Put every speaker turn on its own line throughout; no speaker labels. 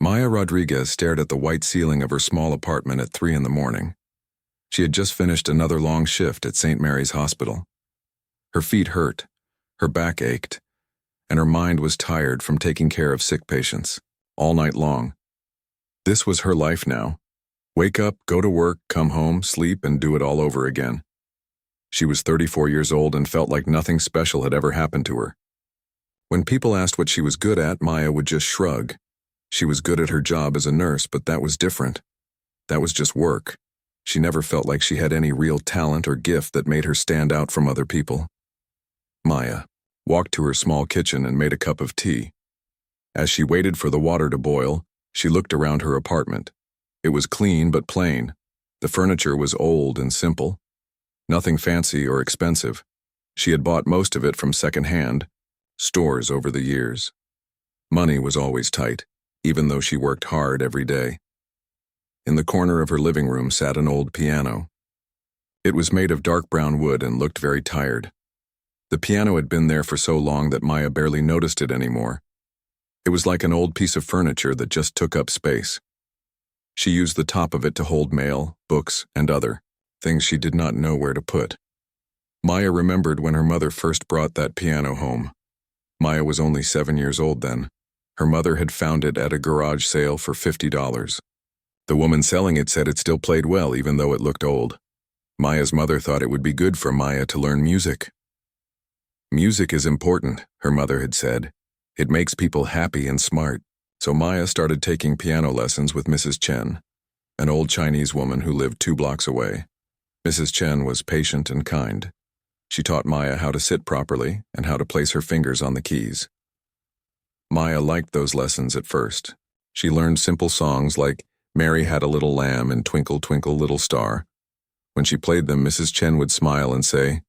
Maya Rodriguez stared at the white ceiling of her small apartment at 3 in the morning. She had just finished another long shift at St. Mary's Hospital. Her feet hurt, her back ached, and her mind was tired from taking care of sick patients, all night long. This was her life now. Wake up, go to work, come home, sleep, and do it all over again. She was 34 years old and felt like nothing special had ever happened to her. When people asked what she was good at, Maya would just shrug. She was good at her job as a nurse, but that was different. That was just work. She never felt like she had any real talent or gift that made her stand out from other people. Maya walked to her small kitchen and made a cup of tea. As she waited for the water to boil, she looked around her apartment. It was clean but plain. The furniture was old and simple. Nothing fancy or expensive. She had bought most of it from second-hand stores over the years. Money was always tight, even though she worked hard every day. In the corner of her living room sat an old piano. It was made of dark brown wood and looked very tired. The piano had been there for so long that Maya barely noticed it anymore. It was like an old piece of furniture that just took up space. She used the top of it to hold mail, books, and other things she did not know where to put. Maya remembered when her mother first brought that piano home. Maya was only 7 years old then. Her mother had found it at a garage sale for $50. The woman selling it said it still played well even though it looked old. Maya's mother thought it would be good for Maya to learn music. Music is important, her mother had said. It makes people happy and smart. So Maya started taking piano lessons with Mrs. Chen, an old Chinese woman who lived 2 blocks away. Mrs. Chen was patient and kind. She taught Maya how to sit properly and how to place her fingers on the keys. Maya liked those lessons at first. She learned simple songs like Mary Had a Little Lamb and Twinkle, Twinkle, Little Star. When she played them, Mrs. Chen would smile and say,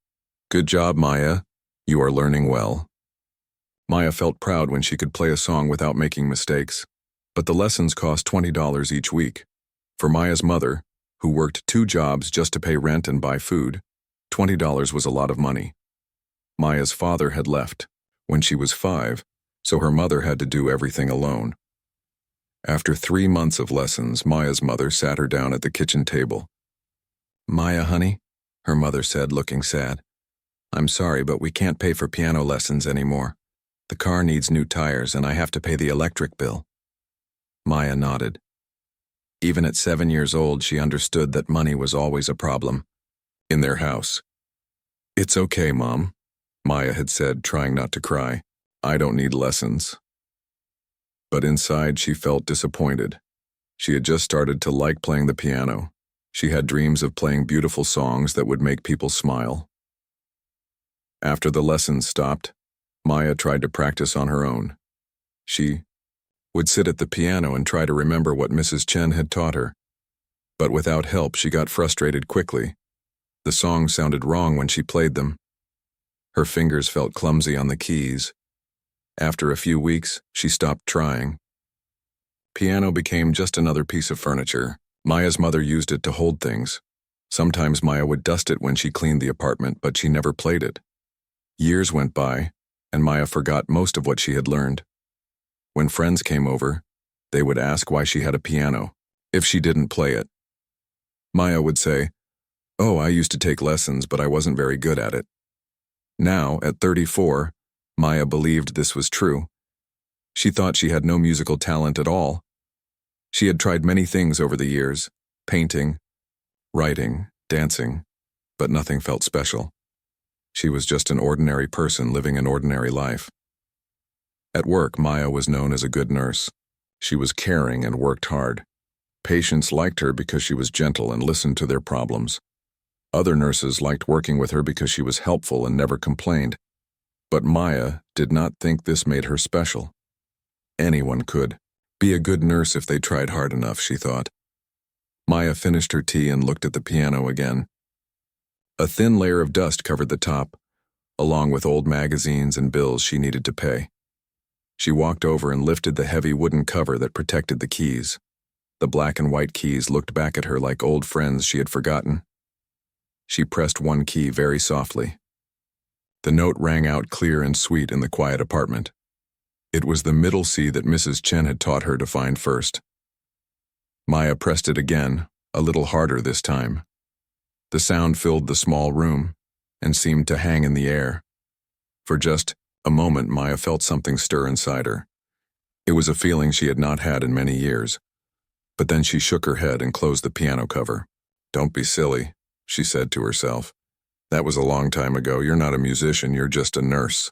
"Good job, Maya. You are learning well." Maya felt proud when she could play a song without making mistakes. But the lessons cost $20 each week. For Maya's mother, who worked 2 jobs just to pay rent and buy food, $20 was a lot of money. Maya's father had left when she was 5, so her mother had to do everything alone. After 3 months of lessons, Maya's mother sat her down at the kitchen table. "Maya, honey," her mother said, looking sad, "I'm sorry, but we can't pay for piano lessons anymore. The car needs new tires and I have to pay the electric bill." Maya nodded. Even at 7 years old, she understood that money was always a problem in their house. "It's okay, Mom," Maya had said, trying not to cry. "I don't need lessons." But inside, she felt disappointed. She had just started to like playing the piano. She had dreams of playing beautiful songs that would make people smile. After the lessons stopped, Maya tried to practice on her own. She would sit at the piano and try to remember what Mrs. Chen had taught her. But without help, she got frustrated quickly. The songs sounded wrong when she played them. Her fingers felt clumsy on the keys. After a few weeks, she stopped trying. Piano became just another piece of furniture. Maya's mother used it to hold things. Sometimes Maya would dust it when she cleaned the apartment, but she never played it. Years went by, and Maya forgot most of what she had learned. When friends came over, they would ask why she had a piano, if she didn't play it. Maya would say, "Oh, I used to take lessons, but I wasn't very good at it." Now, at 34, Maya believed this was true. She thought she had no musical talent at all. She had tried many things over the years, painting, writing, dancing, but nothing felt special. She was just an ordinary person living an ordinary life. At work, Maya was known as a good nurse. She was caring and worked hard. Patients liked her because she was gentle and listened to their problems. Other nurses liked working with her because she was helpful and never complained. But Maya did not think this made her special. Anyone could be a good nurse if they tried hard enough, she thought. Maya finished her tea and looked at the piano again. A thin layer of dust covered the top, along with old magazines and bills she needed to pay. She walked over and lifted the heavy wooden cover that protected the keys. The black and white keys looked back at her like old friends she had forgotten. She pressed one key very softly. The note rang out clear and sweet in the quiet apartment. It was the middle C that Mrs. Chen had taught her to find first. Maya pressed it again, a little harder this time. The sound filled the small room and seemed to hang in the air. For just a moment, Maya felt something stir inside her. It was a feeling she had not had in many years. But then she shook her head and closed the piano cover. "Don't be silly," she said to herself. "That was a long time ago. You're not a musician, you're just a nurse."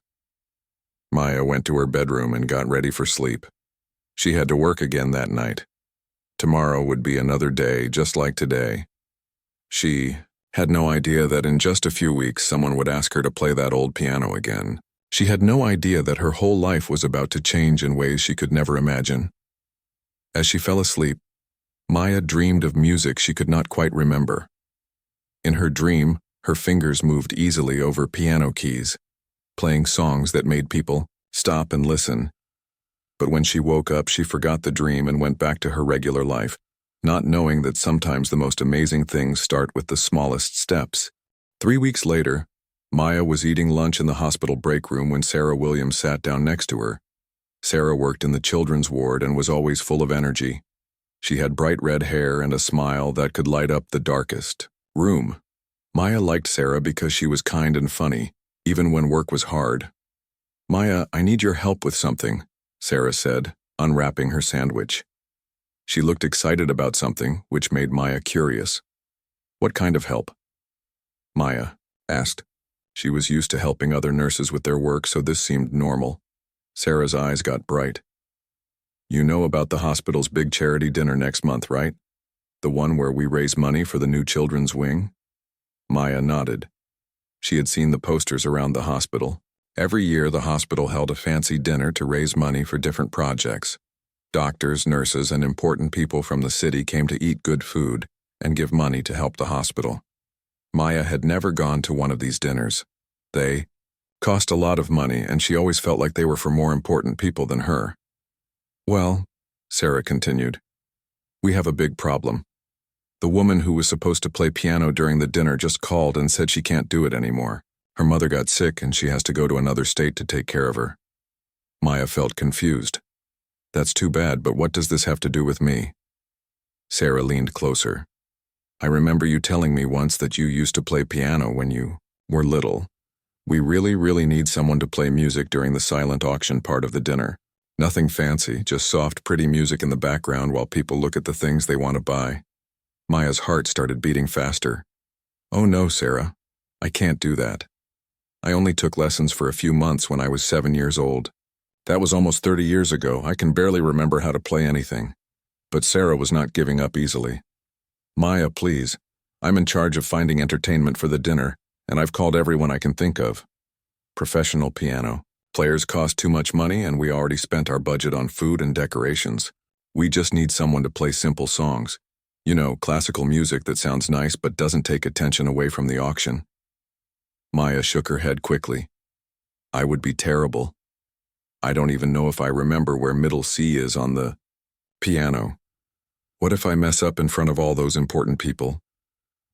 Maya went to her bedroom and got ready for sleep. She had to work again that night. Tomorrow would be another day just like today. She had no idea that in just a few weeks someone would ask her to play that old piano again. She had no idea that her whole life was about to change in ways she could never imagine. As she fell asleep, Maya dreamed of music she could not quite remember. In her dream, her fingers moved easily over piano keys, playing songs that made people stop and listen. But when she woke up, she forgot the dream and went back to her regular life, not knowing that sometimes the most amazing things start with the smallest steps. 3 weeks later, Maya was eating lunch in the hospital break room when Sarah Williams sat down next to her. Sarah worked in the children's ward and was always full of energy. She had bright red hair and a smile that could light up the darkest room. Maya liked Sarah because she was kind and funny, even when work was hard. "Maya, I need your help with something," Sarah said, unwrapping her sandwich. She looked excited about something, which made Maya curious. "What kind of help?" Maya asked. She was used to helping other nurses with their work, so this seemed normal. Sarah's eyes got bright. "You know about the hospital's big charity dinner next month, right? The one where we raise money for the new children's wing?" Maya nodded. She had seen the posters around the hospital. Every year, the hospital held a fancy dinner to raise money for different projects. Doctors, nurses, and important people from the city came to eat good food and give money to help the hospital. Maya had never gone to one of these dinners. They cost a lot of money, and she always felt like they were for more important people than her. "Well," Sarah continued, "we have a big problem. The woman who was supposed to play piano during the dinner just called and said she can't do it anymore. Her mother got sick and she has to go to another state to take care of her." Maya felt confused. "That's too bad, but what does this have to do with me?" Sarah leaned closer. "I remember you telling me once that you used to play piano when you were little. We really need someone to play music during the silent auction part of the dinner. Nothing fancy, just soft, pretty music in the background while people look at the things they want to buy." Maya's heart started beating faster. "Oh no, Sarah. I can't do that. I only took lessons for a few months when I was 7 years old. That was almost 30 years ago. I can barely remember how to play anything." But Sarah was not giving up easily. "Maya, please. I'm in charge of finding entertainment for the dinner, and I've called everyone I can think of. Professional piano. Players cost too much money, and we already spent our budget on food and decorations. We just need someone to play simple songs. You know, classical music that sounds nice but doesn't take attention away from the auction." Maya shook her head quickly. "I would be terrible. I don't even know if I remember where middle C is on the piano. What if I mess up in front of all those important people?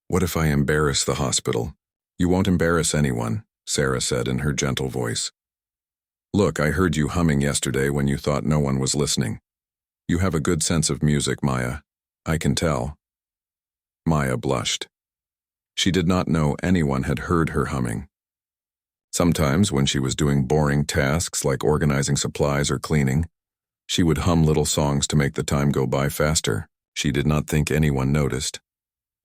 What if I embarrass the hospital?" "You won't embarrass anyone," Sarah said in her gentle voice. "Look, I heard you humming yesterday when you thought no one was listening. You have a good sense of music, Maya. I can tell." Maya blushed. She did not know anyone had heard her humming. Sometimes, when she was doing boring tasks like organizing supplies or cleaning, she would hum little songs to make the time go by faster. She did not think anyone noticed.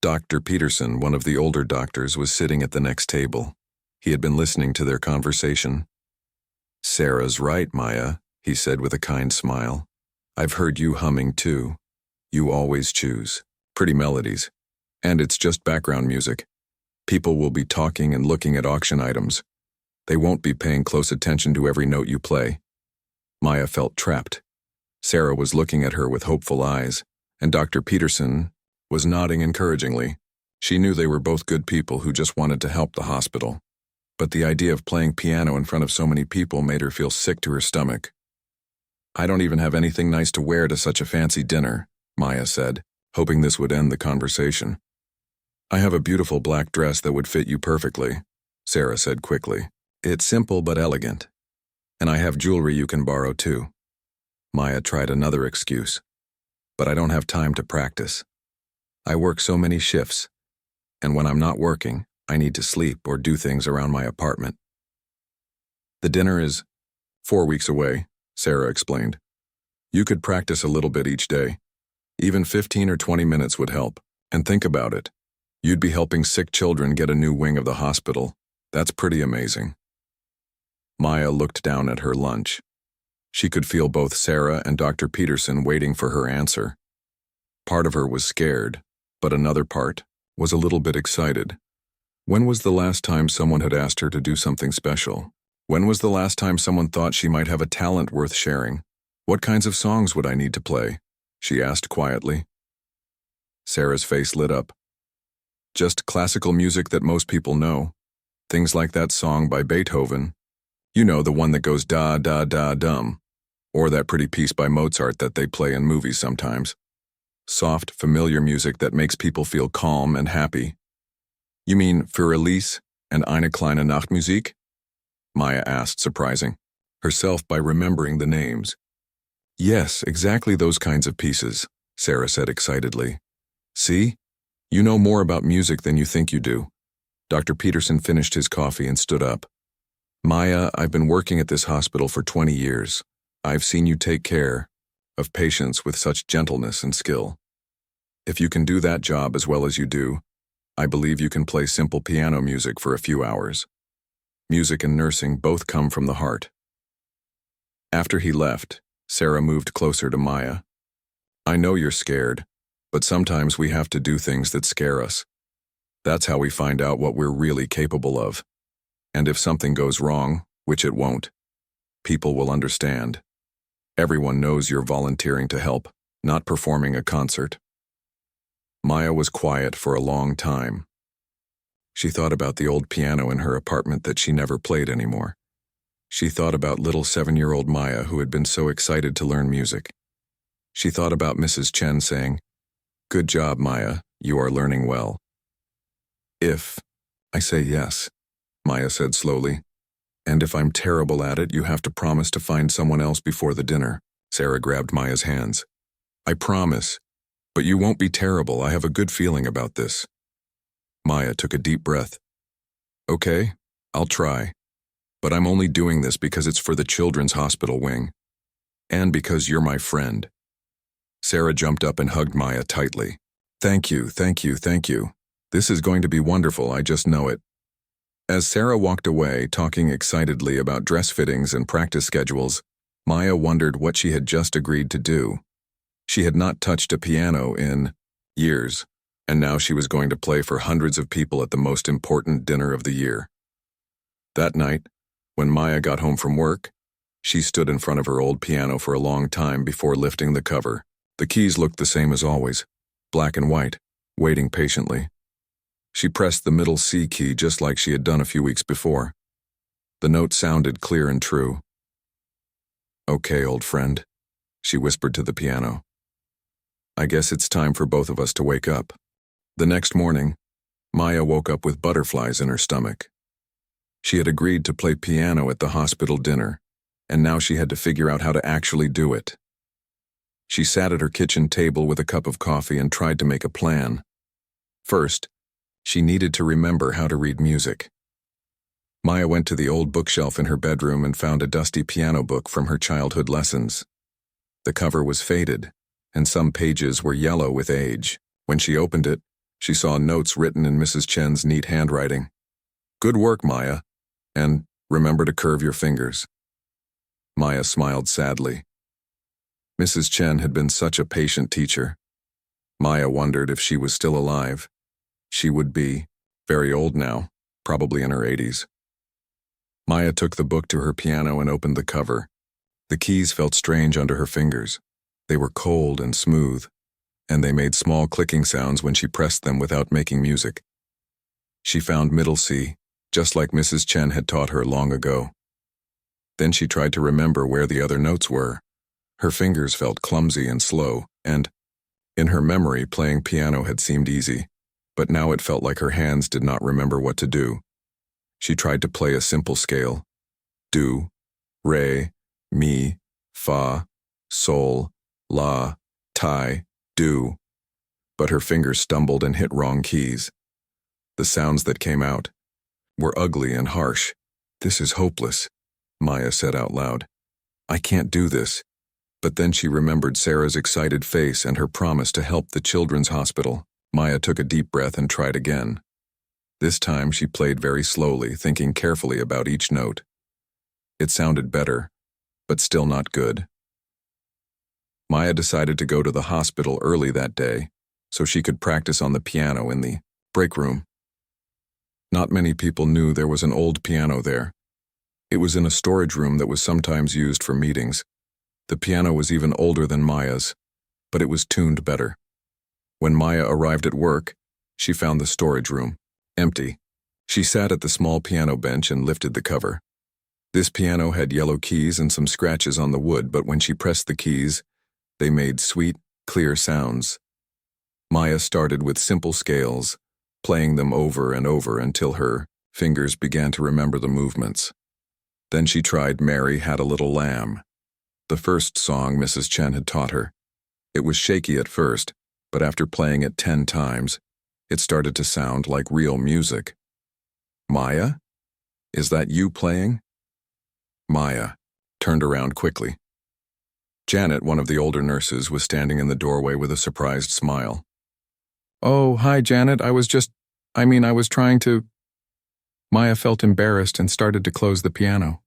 Dr. Peterson, one of the older doctors, was sitting at the next table. He had been listening to their conversation. "Sarah's right, Maya," he said with a kind smile. "I've heard you humming too. You always choose pretty melodies. And it's just background music. People will be talking and looking at auction items. They won't be paying close attention to every note you play." Maya felt trapped. Sarah was looking at her with hopeful eyes, and Dr. Peterson was nodding encouragingly. She knew they were both good people who just wanted to help the hospital. But the idea of playing piano in front of so many people made her feel sick to her stomach. "I don't even have anything nice to wear to such a fancy dinner," Maya said, hoping this would end the conversation. "I have a beautiful black dress that would fit you perfectly," Sarah said quickly. "It's simple but elegant." And I have jewelry you can borrow too. Maya tried another excuse. But I don't have time to practice. I work so many shifts, and when I'm not working, I need to sleep or do things around my apartment. The dinner is 4 weeks away, Sarah explained. You could practice a little bit each day. Even 15 or 20 minutes would help. And think about it. You'd be helping sick children get a new wing of the hospital. That's pretty amazing. Maya looked down at her lunch. She could feel both Sarah and Dr. Peterson waiting for her answer. Part of her was scared, but another part was a little bit excited. When was the last time someone had asked her to do something special? When was the last time someone thought she might have a talent worth sharing? What kinds of songs would I need to play? She asked quietly. Sarah's face lit up. Just classical music that most people know. Things like that song by Beethoven. You know, the one that goes da da da dum. Or that pretty piece by Mozart that they play in movies sometimes. Soft, familiar music that makes people feel calm and happy. You mean für Elise and Eine kleine Nachtmusik? Maya asked, surprising herself by remembering the names. Yes, exactly those kinds of pieces, Sarah said excitedly. See? You know more about music than you think you do. Dr. Peterson finished his coffee and stood up. Maya, I've been working at this hospital for 20 years. I've seen you take care of patients with such gentleness and skill. If you can do that job as well as you do, I believe you can play simple piano music for a few hours. Music and nursing both come from the heart. After he left, Sarah moved closer to Maya. I know you're scared, but sometimes we have to do things that scare us. That's how we find out what we're really capable of. And if something goes wrong, which it won't, people will understand. Everyone knows you're volunteering to help, not performing a concert. Maya was quiet for a long time. She thought about the old piano in her apartment that she never played anymore. She thought about little 7-year-old Maya who had been so excited to learn music. She thought about Mrs. Chen saying, "Good job, Maya, you are learning well." "If I say yes," Maya said slowly. "And if I'm terrible at it, you have to promise to find someone else before the dinner." Sarah grabbed Maya's hands. "I promise. But you won't be terrible. I have a good feeling about this." Maya took a deep breath. "Okay, I'll try. But I'm only doing this because it's for the children's hospital wing. And because you're my friend." Sarah jumped up and hugged Maya tightly. "Thank you, thank you, thank you. This is going to be wonderful, I just know it." As Sarah walked away, talking excitedly about dress fittings and practice schedules, Maya wondered what she had just agreed to do. She had not touched a piano in years, and now she was going to play for hundreds of people at the most important dinner of the year. That night, when Maya got home from work, she stood in front of her old piano for a long time before lifting the cover. The keys looked the same as always, black and white, waiting patiently. She pressed the middle C key just like she had done a few weeks before. The note sounded clear and true. "Okay, old friend," she whispered to the piano. "I guess it's time for both of us to wake up." The next morning, Maya woke up with butterflies in her stomach. She had agreed to play piano at the hospital dinner, and now she had to figure out how to actually do it. She sat at her kitchen table with a cup of coffee and tried to make a plan. First, she needed to remember how to read music. Maya went to the old bookshelf in her bedroom and found a dusty piano book from her childhood lessons. The cover was faded, and some pages were yellow with age. When she opened it, she saw notes written in Mrs. Chen's neat handwriting. "Good work, Maya, and remember to curve your fingers." Maya smiled sadly. Mrs. Chen had been such a patient teacher. Maya wondered if she was still alive. She would be very old now, probably in her 80s. Maya took the book to her piano and opened the cover. The keys felt strange under her fingers. They were cold and smooth, and they made small clicking sounds when she pressed them without making music. She found middle C, just like Mrs. Chen had taught her long ago. Then she tried to remember where the other notes were. Her fingers felt clumsy and slow, and, in her memory, playing piano had seemed easy, but now it felt like her hands did not remember what to do. She tried to play a simple scale, do, Re, mi, fa, sol, la, ti, do. But her fingers stumbled and hit wrong keys. The sounds that came out were ugly and harsh. "This is hopeless," Maya said out loud. "I can't do this." But then she remembered Sarah's excited face and her promise to help the children's hospital. Maya took a deep breath and tried again. This time she played very slowly, thinking carefully about each note. It sounded better, but still not good. Maya decided to go to the hospital early that day so she could practice on the piano in the break room. Not many people knew there was an old piano there. It was in a storage room that was sometimes used for meetings. The piano was even older than Maya's, but it was tuned better. When Maya arrived at work, she found the storage room empty. She sat at the small piano bench and lifted the cover. This piano had yellow keys and some scratches on the wood, but when she pressed the keys, they made sweet, clear sounds. Maya started with simple scales, playing them over and over until her fingers began to remember the movements. Then she tried "Mary Had a Little Lamb," the first song Mrs. Chen had taught her. It was shaky at first, but after playing it 10 times, it started to sound like real music. "Maya? Is that you playing?" Maya turned around quickly. Janet, one of the older nurses, was standing in the doorway with a surprised smile. "Oh, hi, Janet. I was trying to—" Maya felt embarrassed and started to close the piano.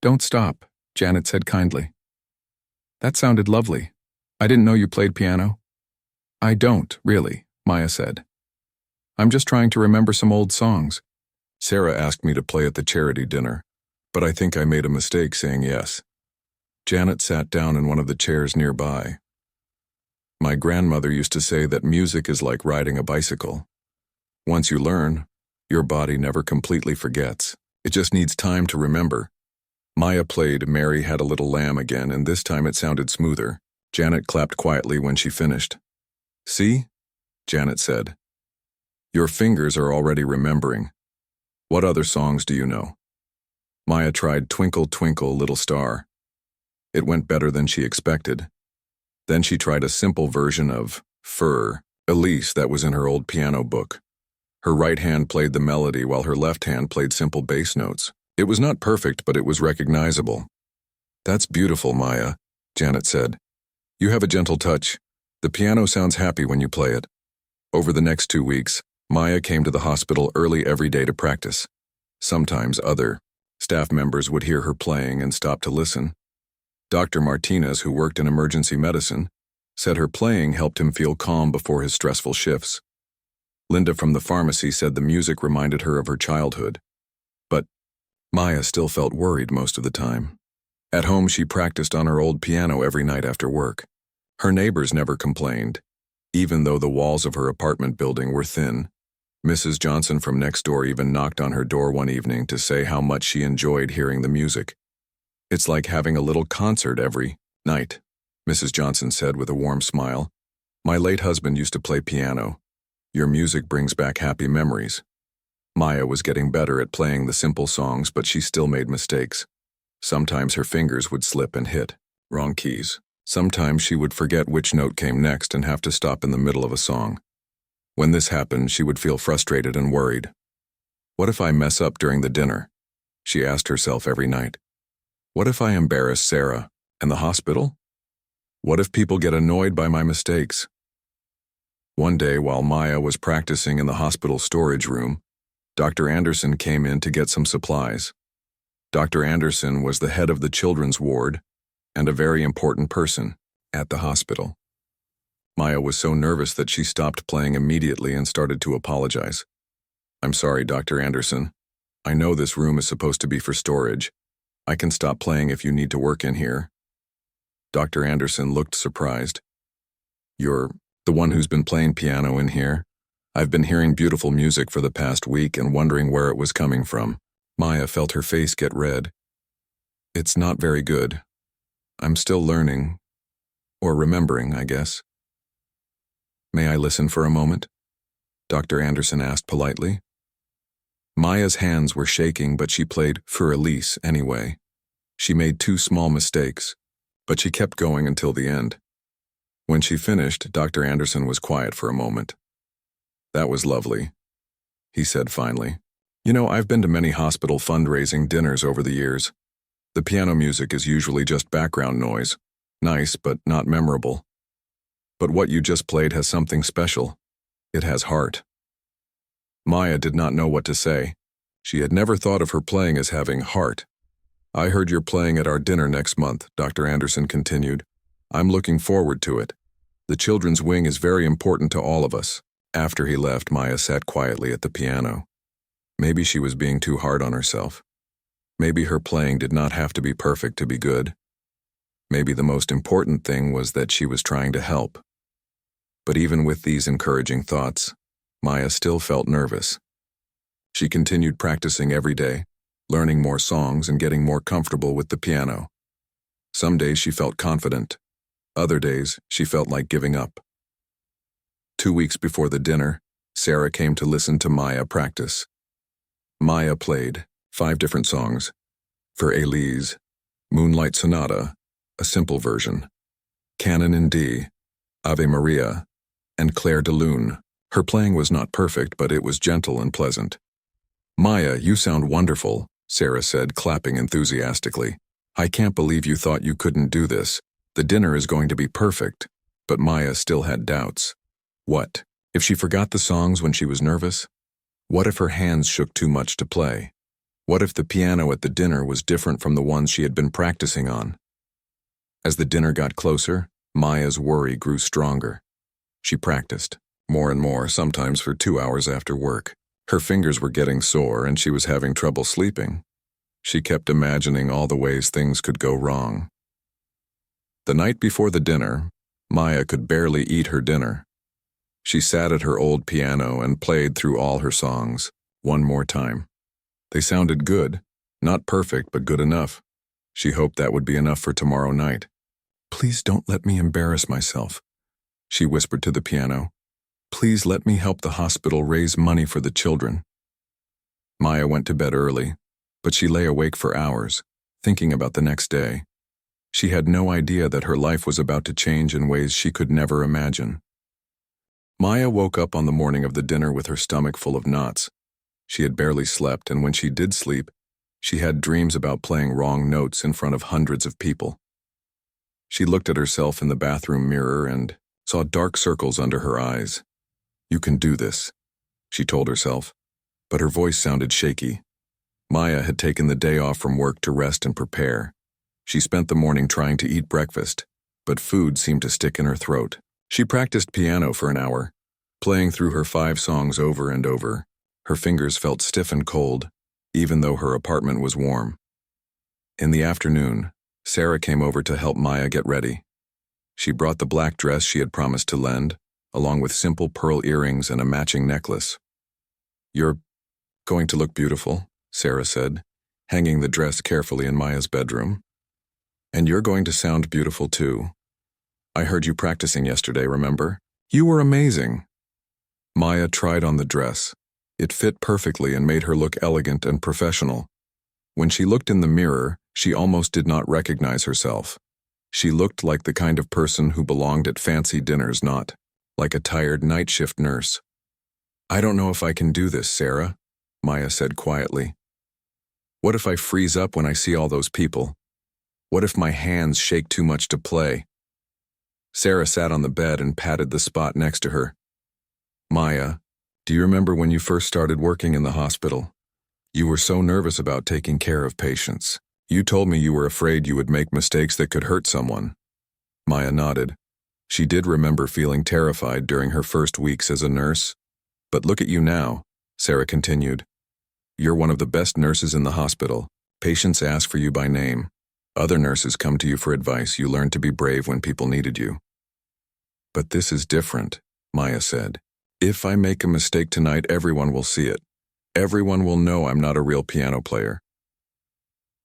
"Don't stop," Janet said kindly. "That sounded lovely. I didn't know you played piano." "I don't, really," Maya said. "I'm just trying to remember some old songs. Sarah asked me to play at the charity dinner, but I think I made a mistake saying yes." Janet sat down in one of the chairs nearby. "My grandmother used to say that music is like riding a bicycle. Once you learn, your body never completely forgets. It just needs time to remember." Maya played "Mary Had a Little Lamb" again, and this time it sounded smoother. Janet clapped quietly when she finished. "See?" Janet said. "Your fingers are already remembering. What other songs do you know?" Maya tried "Twinkle, Twinkle, Little Star." It went better than she expected. Then she tried a simple version of "Fur, Elise" that was in her old piano book. Her right hand played the melody while her left hand played simple bass notes. It was not perfect, but it was recognizable. "That's beautiful, Maya," Janet said. "You have a gentle touch. The piano sounds happy when you play it." Over the next 2 weeks, Maya came to the hospital early every day to practice. Sometimes other staff members would hear her playing and stop to listen. Dr. Martinez, who worked in emergency medicine, said her playing helped him feel calm before his stressful shifts. Linda from the pharmacy said the music reminded her of her childhood. But Maya still felt worried most of the time. At home, she practiced on her old piano every night after work. Her neighbors never complained, even though the walls of her apartment building were thin. Mrs. Johnson from next door even knocked on her door one evening to say how much she enjoyed hearing the music. "It's like having a little concert every night," Mrs. Johnson said with a warm smile. "My late husband used to play piano. Your music brings back happy memories." Maya was getting better at playing the simple songs, but she still made mistakes. Sometimes her fingers would slip and hit wrong keys. Sometimes she would forget which note came next and have to stop in the middle of a song. When this happened, she would feel frustrated and worried. "What if I mess up during the dinner?" she asked herself every night. "What if I embarrass Sarah and the hospital? What if people get annoyed by my mistakes?" One day, while Maya was practicing in the hospital storage room, Dr. Anderson came in to get some supplies. Dr. Anderson was the head of the children's ward and a very important person at the hospital. Maya was so nervous that she stopped playing immediately and started to apologize. "I'm sorry, Dr. Anderson. I know this room is supposed to be for storage. I can stop playing if you need to work in here." Dr. Anderson looked surprised. "You're the one who's been playing piano in here? I've been hearing beautiful music for the past week and wondering where it was coming from." Maya felt her face get red. "It's not very good. I'm still learning, or remembering, I guess." "May I listen for a moment?" Dr. Anderson asked politely. Maya's hands were shaking, but she played "For Elise" anyway. She made 2 small mistakes, but she kept going until the end. When she finished, Dr. Anderson was quiet for a moment. "That was lovely," he said finally. "You know, I've been to many hospital fundraising dinners over the years. The piano music is usually just background noise, nice but not memorable. But what you just played has something special. It has heart." Maya did not know what to say. She had never thought of her playing as having heart. "I heard you're playing at our dinner next month," Dr. Anderson continued. "I'm looking forward to it. The children's wing is very important to all of us." After he left, Maya sat quietly at the piano. Maybe she was being too hard on herself. Maybe her playing did not have to be perfect to be good. Maybe the most important thing was that she was trying to help. But even with these encouraging thoughts, Maya still felt nervous. She continued practicing every day, learning more songs and getting more comfortable with the piano. Some days she felt confident. Other days, she felt like giving up. 2 weeks before the dinner, Sarah came to listen to Maya practice. Maya played 5 different songs. For Elise, Moonlight Sonata, a simple version, Canon in D, Ave Maria, and Clair de Lune. Her playing was not perfect, but it was gentle and pleasant. "Maya, you sound wonderful," Sarah said, clapping enthusiastically. "I can't believe you thought you couldn't do this. The dinner is going to be perfect." But Maya still had doubts. What if she forgot the songs when she was nervous? What if her hands shook too much to play? What if the piano at the dinner was different from the ones she had been practicing on? As the dinner got closer, Maya's worry grew stronger. She practiced, more and more, sometimes for 2 hours after work. Her fingers were getting sore and she was having trouble sleeping. She kept imagining all the ways things could go wrong. The night before the dinner, Maya could barely eat her dinner. She sat at her old piano and played through all her songs, one more time. They sounded good, not perfect, but good enough. She hoped that would be enough for tomorrow night. "Please don't let me embarrass myself," she whispered to the piano. "Please let me help the hospital raise money for the children." Maya went to bed early, but she lay awake for hours, thinking about the next day. She had no idea that her life was about to change in ways she could never imagine. Maya woke up on the morning of the dinner with her stomach full of knots. She had barely slept, and when she did sleep, she had dreams about playing wrong notes in front of hundreds of people. She looked at herself in the bathroom mirror and saw dark circles under her eyes. "You can do this," she told herself, but her voice sounded shaky. Maya had taken the day off from work to rest and prepare. She spent the morning trying to eat breakfast, but food seemed to stick in her throat. She practiced piano for an hour, playing through her 5 songs over and over. Her fingers felt stiff and cold, even though her apartment was warm. In the afternoon, Sarah came over to help Maya get ready. She brought the black dress she had promised to lend, along with simple pearl earrings and a matching necklace. "You're going to look beautiful," Sarah said, hanging the dress carefully in Maya's bedroom. "And you're going to sound beautiful too. I heard you practicing yesterday, remember? You were amazing." Maya tried on the dress. It fit perfectly and made her look elegant and professional. When she looked in the mirror, she almost did not recognize herself. She looked like the kind of person who belonged at fancy dinners, not like a tired night shift nurse. "I don't know if I can do this, Sarah," Maya said quietly. "What if I freeze up when I see all those people? What if my hands shake too much to play?" Sarah sat on the bed and patted the spot next to her. "Maya, do you remember when you first started working in the hospital? You were so nervous about taking care of patients. You told me you were afraid you would make mistakes that could hurt someone." Maya nodded. She did remember feeling terrified during her first weeks as a nurse. "But look at you now," Sarah continued. "You're one of the best nurses in the hospital. Patients ask for you by name. Other nurses come to you for advice. You learned to be brave when people needed you." "But this is different," Maya said. "If I make a mistake tonight, everyone will see it. Everyone will know I'm not a real piano player."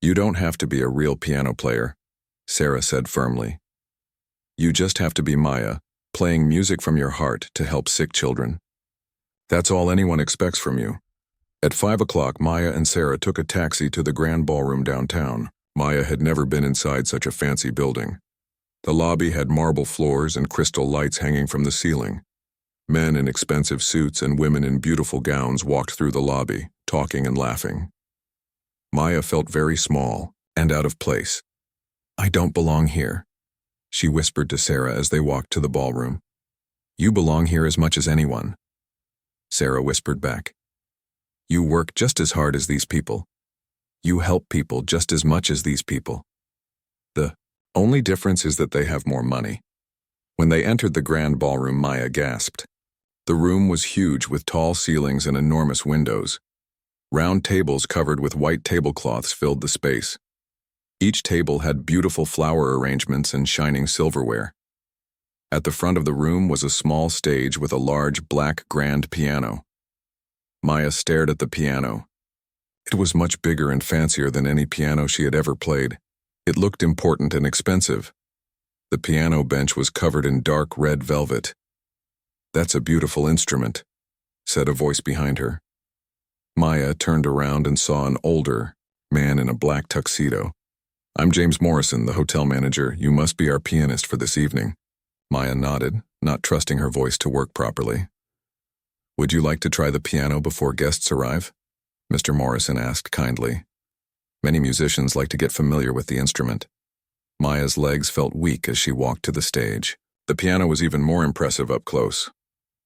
"You don't have to be a real piano player," Sarah said firmly. "You just have to be Maya, playing music from your heart to help sick children. That's all anyone expects from you." At 5 o'clock, Maya and Sarah took a taxi to the grand ballroom downtown. Maya had never been inside such a fancy building. The lobby had marble floors and crystal lights hanging from the ceiling. Men in expensive suits and women in beautiful gowns walked through the lobby, talking and laughing. Maya felt very small and out of place. "I don't belong here," she whispered to Sarah as they walked to the ballroom. "You belong here as much as anyone," Sarah whispered back. "You work just as hard as these people. You help people just as much as these people. The only difference is that they have more money." When they entered the grand ballroom, Maya gasped. The room was huge with tall ceilings and enormous windows. Round tables covered with white tablecloths filled the space. Each table had beautiful flower arrangements and shining silverware. At the front of the room was a small stage with a large black grand piano. Maya stared at the piano. It was much bigger and fancier than any piano she had ever played. It looked important and expensive. The piano bench was covered in dark red velvet. "That's a beautiful instrument," said a voice behind her. Maya turned around and saw an older man in a black tuxedo. "I'm James Morrison, the hotel manager. You must be our pianist for this evening." Maya nodded, not trusting her voice to work properly. "Would you like to try the piano before guests arrive?" Mr. Morrison asked kindly. Many musicians like to get familiar with the instrument. Maya's legs felt weak as she walked to the stage. The piano was even more impressive up close.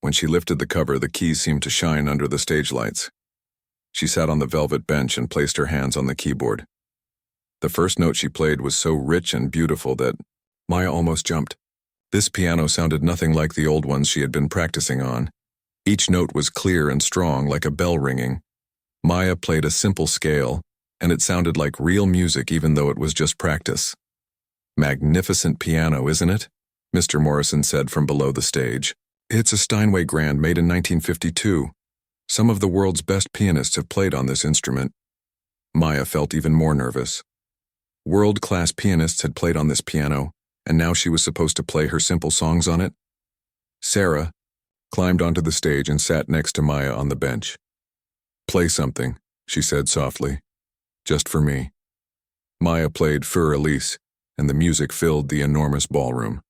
When she lifted the cover, the keys seemed to shine under the stage lights. She sat on the velvet bench and placed her hands on the keyboard. The first note she played was so rich and beautiful that Maya almost jumped. This piano sounded nothing like the old ones she had been practicing on. Each note was clear and strong, like a bell ringing. Maya played a simple scale, and it sounded like real music even though it was just practice. "Magnificent piano, isn't it?" Mr. Morrison said from below the stage. "It's a Steinway Grand made in 1952. Some of the world's best pianists have played on this instrument." Maya felt even more nervous. World-class pianists had played on this piano, and now she was supposed to play her simple songs on it. Sarah climbed onto the stage and sat next to Maya on the bench. "Play something," she said softly. "Just for me." Maya played Für Elise, and the music filled the enormous ballroom.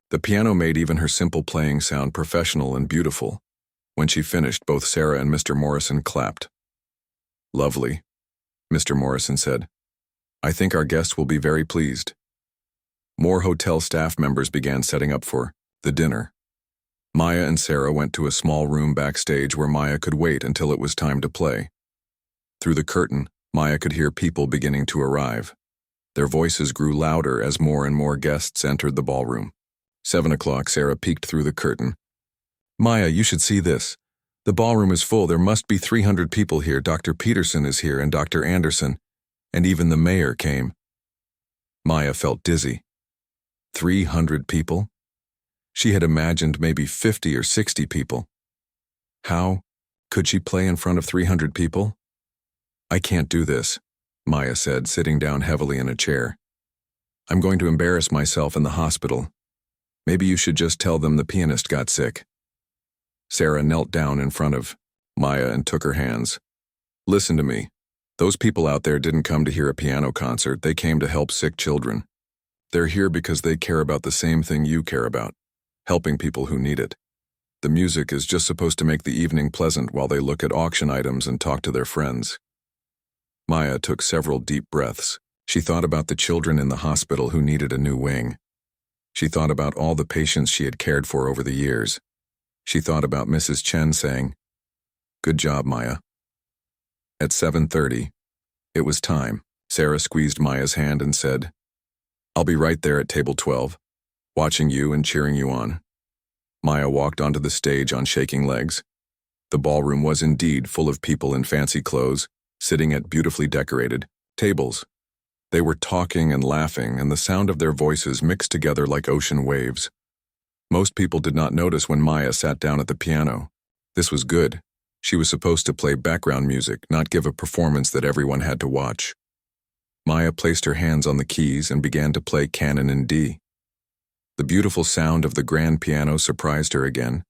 The piano made even her simple playing sound professional and beautiful. When she finished, both Sarah and Mr. Morrison clapped. "Lovely," Mr. Morrison said. "I think our guests will be very pleased." More hotel staff members began setting up for the dinner. Maya and Sarah went to a small room backstage where Maya could wait until it was time to play. Through the curtain, Maya could hear people beginning to arrive. Their voices grew louder as more and more guests entered the ballroom. 7 o'clock, Sarah peeked through the curtain. "Maya, you should see this. The ballroom is full. There must be 300 people here. Dr. Peterson is here and Dr. Anderson, and even the mayor came." Maya felt dizzy. 300 people? She had imagined maybe 50 or 60 people. How could she play in front of 300 people? "I can't do this," Maya said, sitting down heavily in a chair. "I'm going to embarrass myself in the hospital. Maybe you should just tell them the pianist got sick." Sarah knelt down in front of Maya and took her hands. "Listen to me. Those people out there didn't come to hear a piano concert. They came to help sick children. They're here because they care about the same thing you care about, helping people who need it. The music is just supposed to make the evening pleasant while they look at auction items and talk to their friends." Maya took several deep breaths. She thought about the children in the hospital who needed a new wing. She thought about all the patients she had cared for over the years. She thought about Mrs. Chen saying, "Good job, Maya." At 7:30, it was time. Sarah squeezed Maya's hand and said, "I'll be right there at table 12, watching you and cheering you on." Maya walked onto the stage on shaking legs. The ballroom was indeed full of people in fancy clothes, sitting at beautifully decorated tables. They were talking and laughing, and the sound of their voices mixed together like ocean waves. Most people did not notice when Maya sat down at the piano. This was good. She was supposed to play background music, not give a performance that everyone had to watch. Maya placed her hands on the keys and began to play Canon in D. The beautiful sound of the grand piano surprised her again,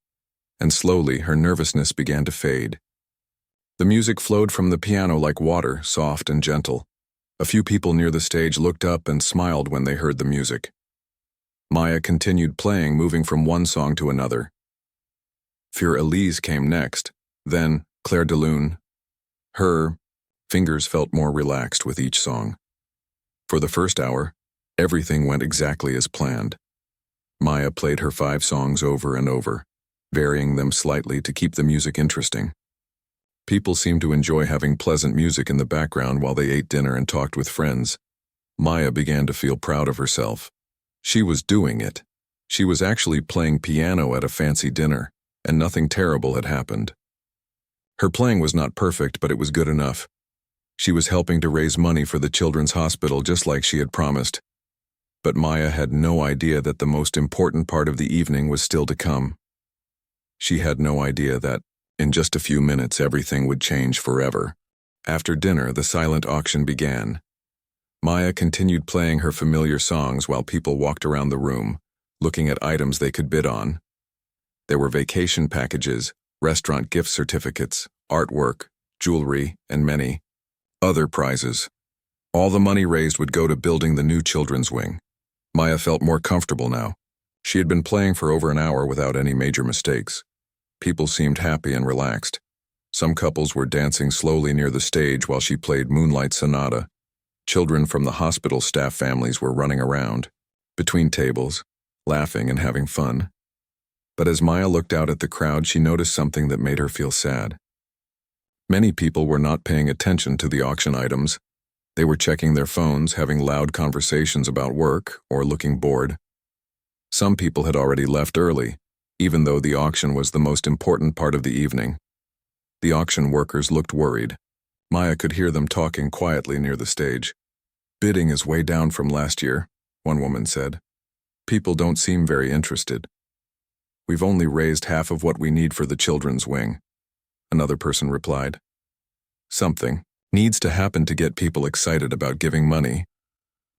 and slowly her nervousness began to fade. The music flowed from the piano like water, soft and gentle. A few people near the stage looked up and smiled when they heard the music. Maya continued playing, moving from one song to another. Fur Elise came next, then Claire de Lune. Her fingers felt more relaxed with each song. For the first hour, everything went exactly as planned. Maya played her 5 songs over and over, varying them slightly to keep the music interesting. People seemed to enjoy having pleasant music in the background while they ate dinner and talked with friends. Maya began to feel proud of herself. She was doing it. She was actually playing piano at a fancy dinner, and nothing terrible had happened. Her playing was not perfect, but it was good enough. She was helping to raise money for the children's hospital just like she had promised. But Maya had no idea that the most important part of the evening was still to come. She had no idea that, in just a few minutes, everything would change forever. After dinner, the silent auction began. Maya continued playing her familiar songs while people walked around the room, looking at items they could bid on. There were vacation packages, restaurant gift certificates, artwork, jewelry, and many other prizes. All the money raised would go to building the new children's wing. Maya felt more comfortable now. She had been playing for over an hour without any major mistakes. People seemed happy and relaxed. Some couples were dancing slowly near the stage while she played Moonlight Sonata. Children from the hospital staff families were running around, between tables, laughing and having fun. But as Maya looked out at the crowd, she noticed something that made her feel sad. Many people were not paying attention to the auction items. They were checking their phones, having loud conversations about work, or looking bored. Some people had already left early, even though the auction was the most important part of the evening. The auction workers looked worried. Maya could hear them talking quietly near the stage. "Bidding is way down from last year," one woman said. "People don't seem very interested. We've only raised half of what we need for the children's wing," another person replied. Something needs to happen to get people excited about giving money.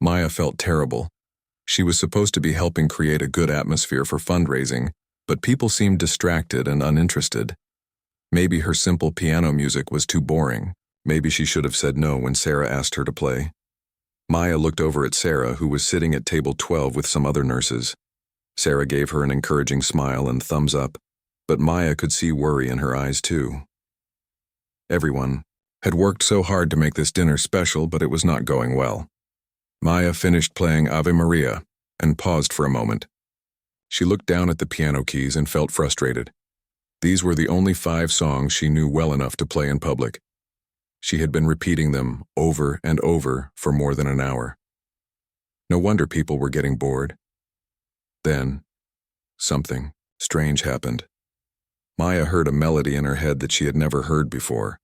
Maya felt terrible. She was supposed to be helping create a good atmosphere for fundraising, but people seemed distracted and uninterested. Maybe her simple piano music was too boring. Maybe she should have said no when Sarah asked her to play. Maya looked over at Sarah, who was sitting at table 12 with some other nurses. Sarah gave her an encouraging smile and thumbs up, but Maya could see worry in her eyes too. Everyone had worked so hard to make this dinner special, but it was not going well. Maya finished playing Ave Maria and paused for a moment. She looked down at the piano keys and felt frustrated. These were the only 5 songs she knew well enough to play in public. She had been repeating them over and over for more than an hour. No wonder people were getting bored. Then, something strange happened. Maya heard a melody in her head that she had never heard before.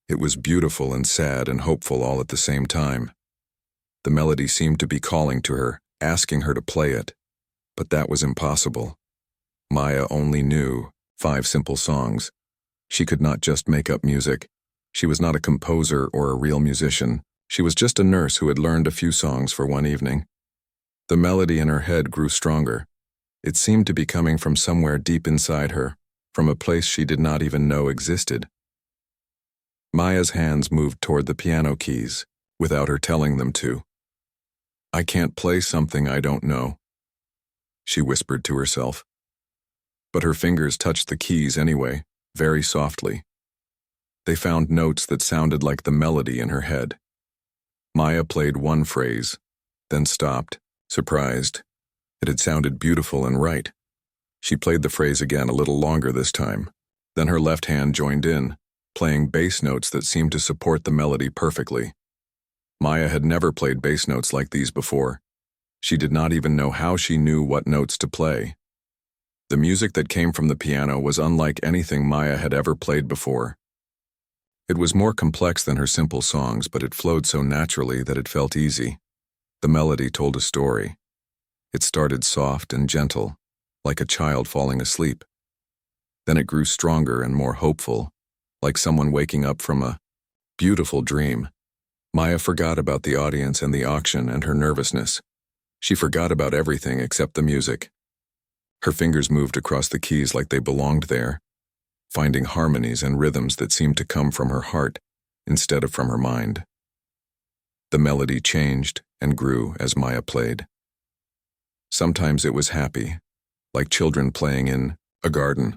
It was beautiful and sad and hopeful all at the same time. The melody seemed to be calling to her, asking her to play it. But that was impossible. Maya only knew 5 simple songs. She could not just make up music. She was not a composer or a real musician. She was just a nurse who had learned a few songs for one evening. The melody in her head grew stronger. It seemed to be coming from somewhere deep inside her, from a place she did not even know existed. Maya's hands moved toward the piano keys, without her telling them to. "I can't play something I don't know," she whispered to herself. But her fingers touched the keys anyway, very softly. They found notes that sounded like the melody in her head. Maya played one phrase, then stopped, surprised. It had sounded beautiful and right. She played the phrase again a little longer this time. Then her left hand joined in, playing bass notes that seemed to support the melody perfectly. Maya had never played bass notes like these before. She did not even know how she knew what notes to play. The music that came from the piano was unlike anything Maya had ever played before. It was more complex than her simple songs, but it flowed so naturally that it felt easy. The melody told a story. It started soft and gentle, like a child falling asleep. Then it grew stronger and more hopeful, like someone waking up from a beautiful dream. Maya forgot about the audience and the auction and her nervousness. She forgot about everything except the music. Her fingers moved across the keys like they belonged there, finding harmonies and rhythms that seemed to come from her heart instead of from her mind. The melody changed and grew as Maya played. Sometimes it was happy, like children playing in a garden.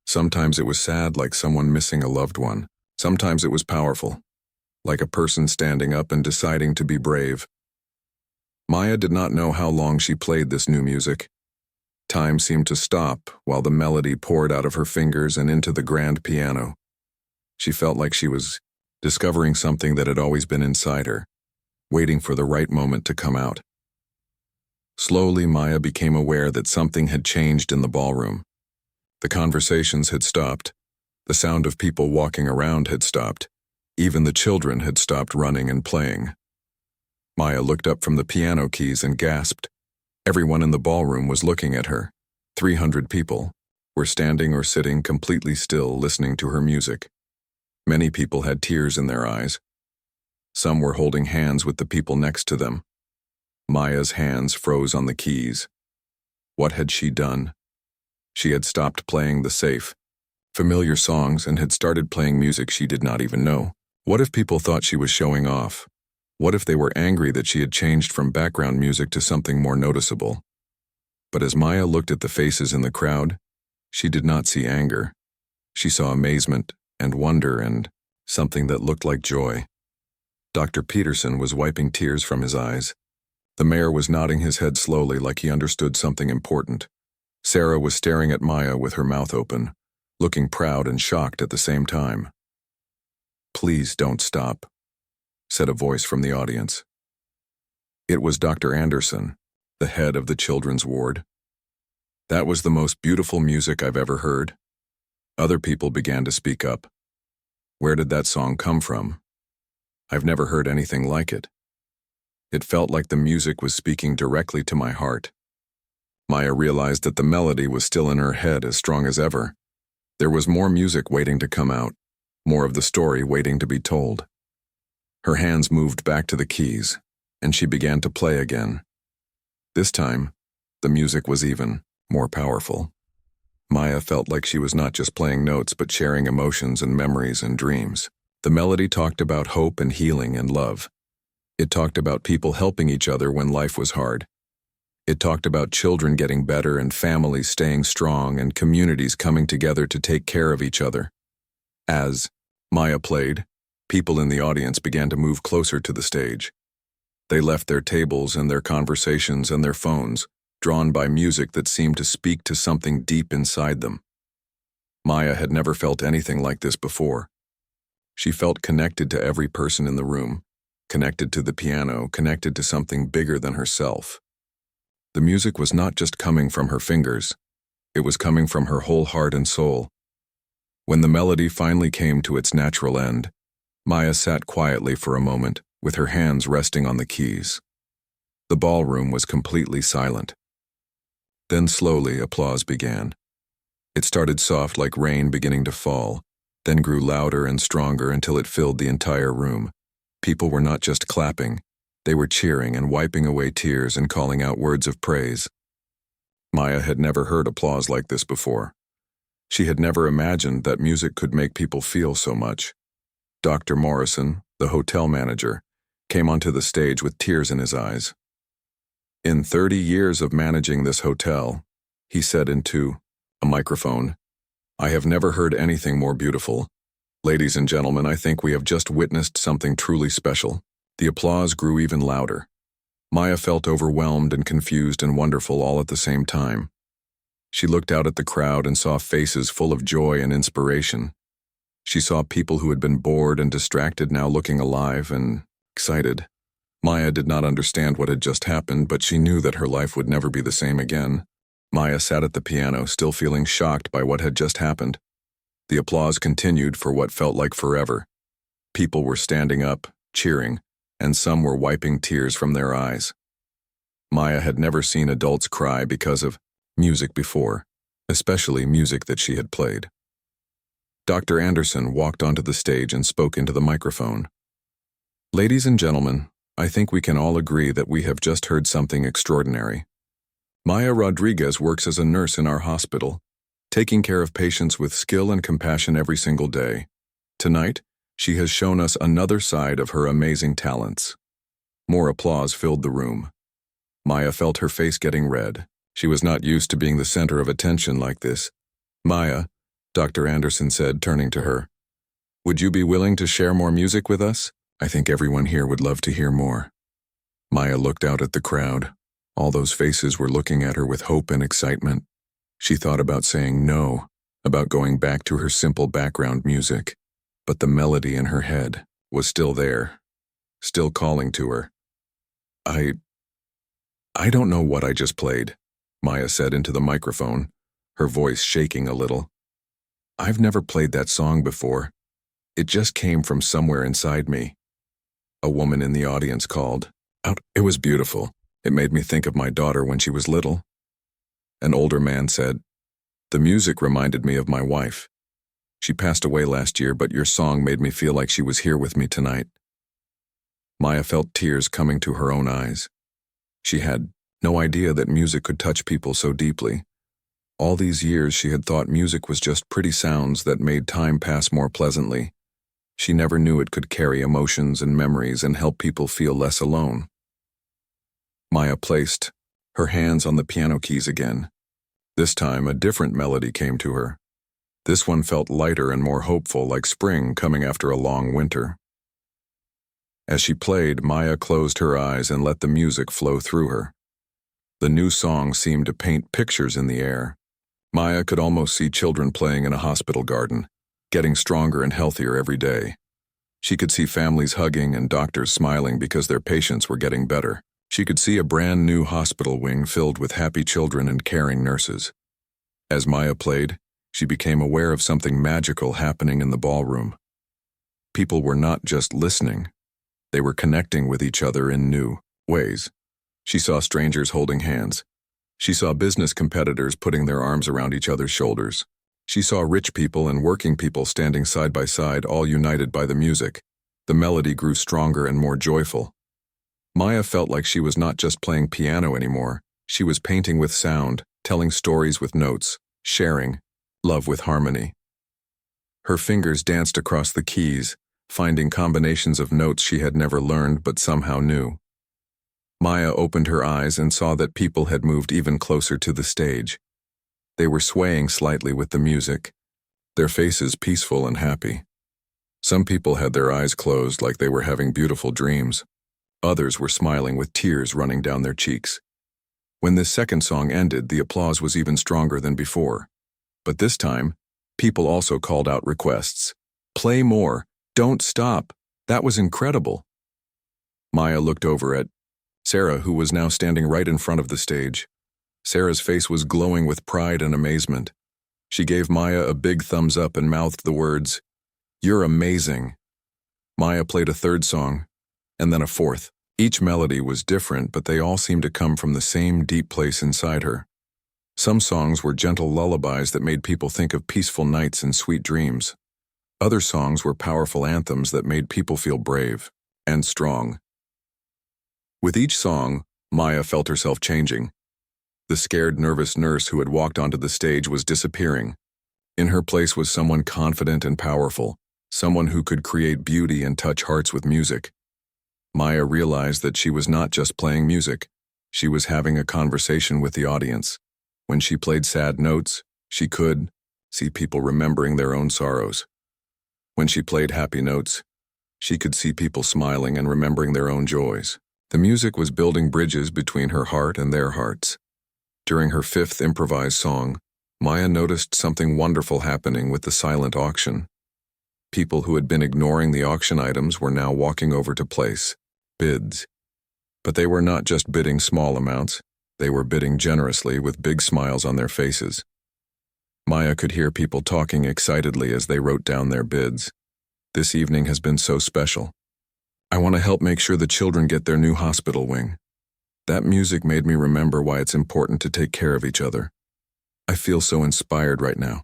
Sometimes it was sad, like someone missing a loved one. Sometimes it was powerful, like a person standing up and deciding to be brave. Maya did not know how long she played this new music. Time seemed to stop while the melody poured out of her fingers and into the grand piano. She felt like she was discovering something that had always been inside her, waiting for the right moment to come out. Slowly, Maya became aware that something had changed in the ballroom. The conversations had stopped. The sound of people walking around had stopped. Even the children had stopped running and playing. Maya looked up from the piano keys and gasped. Everyone in the ballroom was looking at her. 300 people were standing or sitting completely still, listening to her music. Many people had tears in their eyes. Some were holding hands with the people next to them. Maya's hands froze on the keys. What had she done? She had stopped playing the safe, familiar songs and had started playing music she did not even know. What if people thought she was showing off? What if they were angry that she had changed from background music to something more noticeable? But as Maya looked at the faces in the crowd, she did not see anger. She saw amazement and wonder and something that looked like joy. Dr. Peterson was wiping tears from his eyes. The mayor was nodding his head slowly like he understood something important. Sarah was staring at Maya with her mouth open, looking proud and shocked at the same time. "Please don't stop," said a voice from the audience. It was Dr. Anderson, the head of the children's ward. "That was the most beautiful music I've ever heard." Other people began to speak up. "Where did that song come from? I've never heard anything like it. It felt like the music was speaking directly to my heart." Maya realized that the melody was still in her head as strong as ever. There was more music waiting to come out, more of the story waiting to be told. Her hands moved back to the keys, and she began to play again. This time, the music was even more powerful. Maya felt like she was not just playing notes but sharing emotions and memories and dreams. The melody talked about hope and healing and love. It talked about people helping each other when life was hard. It talked about children getting better and families staying strong and communities coming together to take care of each other. As Maya played, people in the audience began to move closer to the stage. They left their tables and their conversations and their phones, drawn by music that seemed to speak to something deep inside them. Maya had never felt anything like this before. She felt connected to every person in the room, connected to the piano, connected to something bigger than herself. The music was not just coming from her fingers, it was coming from her whole heart and soul. When the melody finally came to its natural end, Maya sat quietly for a moment, with her hands resting on the keys. The ballroom was completely silent. Then slowly applause began. It started soft like rain beginning to fall, then grew louder and stronger until it filled the entire room. People were not just clapping, they were cheering and wiping away tears and calling out words of praise. Maya had never heard applause like this before. She had never imagined that music could make people feel so much. Dr. Morrison, the hotel manager, came onto the stage with tears in his eyes. "In 30 years of managing this hotel," he said into a microphone, "I have never heard anything more beautiful. Ladies and gentlemen, I think we have just witnessed something truly special." The applause grew even louder. Maya felt overwhelmed and confused and wonderful all at the same time. She looked out at the crowd and saw faces full of joy and inspiration. She saw people who had been bored and distracted now looking alive and excited. Maya did not understand what had just happened, but she knew that her life would never be the same again. Maya sat at the piano, still feeling shocked by what had just happened. The applause continued for what felt like forever. People were standing up, cheering, and some were wiping tears from their eyes. Maya had never seen adults cry because of music before, especially music that she had played. Dr. Anderson walked onto the stage and spoke into the microphone. "Ladies and gentlemen, I think we can all agree that we have just heard something extraordinary. Maya Rodriguez works as a nurse in our hospital, taking care of patients with skill and compassion every single day. Tonight, she has shown us another side of her amazing talents. More applause filled the room. Maya felt her face getting red. She was not used to being the center of attention like this. "Maya," Dr. Anderson said, turning to her, "would you be willing to share more music with us? I think everyone here would love to hear more." Maya looked out at the crowd. All those faces were looking at her with hope and excitement. She thought about saying no, about going back to her simple background music. But the melody in her head was still there, still calling to her. I don't know what I just played," Maya said into the microphone, her voice shaking a little. "I've never played that song before. It just came from somewhere inside me." A woman in the audience called out, "It was beautiful. It made me think of my daughter when she was little." An older man said, "The music reminded me of my wife. She passed away last year, but your song made me feel like she was here with me tonight." Maya felt tears coming to her own eyes. She had no idea that music could touch people so deeply. All these years she had thought music was just pretty sounds that made time pass more pleasantly. She never knew it could carry emotions and memories and help people feel less alone. Maya placed her hands on the piano keys again. This time a different melody came to her. This one felt lighter and more hopeful, like spring coming after a long winter. As she played, Maya closed her eyes and let the music flow through her. The new song seemed to paint pictures in the air. Maya could almost see children playing in a hospital garden, getting stronger and healthier every day. She could see families hugging and doctors smiling because their patients were getting better. She could see a brand new hospital wing filled with happy children and caring nurses. As Maya played, she became aware of something magical happening in the ballroom. People were not just listening. They were connecting with each other in new ways. She saw strangers holding hands. She saw business competitors putting their arms around each other's shoulders. She saw rich people and working people standing side by side, all united by the music. The melody grew stronger and more joyful. Maya felt like she was not just playing piano anymore. She was painting with sound, telling stories with notes, sharing love with harmony. Her fingers danced across the keys, finding combinations of notes she had never learned but somehow knew. Maya opened her eyes and saw that people had moved even closer to the stage. They were swaying slightly with the music, their faces peaceful and happy. Some people had their eyes closed like they were having beautiful dreams. Others were smiling with tears running down their cheeks. When this second song ended, the applause was even stronger than before. But this time, people also called out requests. "Play more. Don't stop. That was incredible." Maya looked over at Sarah, who was now standing right in front of the stage. Sarah's face was glowing with pride and amazement. She gave Maya a big thumbs up and mouthed the words, "You're amazing." Maya played a third song, and then a fourth. Each melody was different, but they all seemed to come from the same deep place inside her. Some songs were gentle lullabies that made people think of peaceful nights and sweet dreams. Other songs were powerful anthems that made people feel brave and strong. With each song, Maya felt herself changing. The scared, nervous nurse who had walked onto the stage was disappearing. In her place was someone confident and powerful, someone who could create beauty and touch hearts with music. Maya realized that she was not just playing music. She was having a conversation with the audience. When she played sad notes, she could see people remembering their own sorrows. When she played happy notes, she could see people smiling and remembering their own joys. The music was building bridges between her heart and their hearts. During her fifth improvised song, Maya noticed something wonderful happening with the silent auction. People who had been ignoring the auction items were now walking over to place bids. But they were not just bidding small amounts, they were bidding generously with big smiles on their faces. Maya could hear people talking excitedly as they wrote down their bids. "This evening has been so special. I want to help make sure the children get their new hospital wing. That music made me remember why it's important to take care of each other. I feel so inspired right now.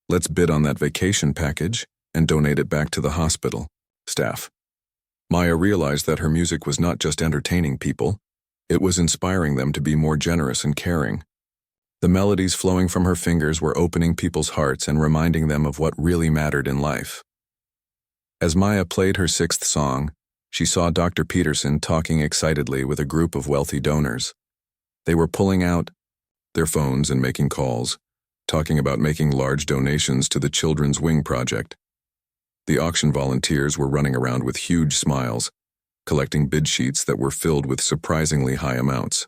Let's bid on that vacation package and donate it back to the hospital staff." Maya realized that her music was not just entertaining people, it was inspiring them to be more generous and caring. The melodies flowing from her fingers were opening people's hearts and reminding them of what really mattered in life. As Maya played her sixth song, She saw Dr. Peterson talking excitedly with a group of wealthy donors. They were pulling out their phones and making calls, talking about making large donations to the Children's Wing Project. The auction volunteers were running around with huge smiles, collecting bid sheets that were filled with surprisingly high amounts.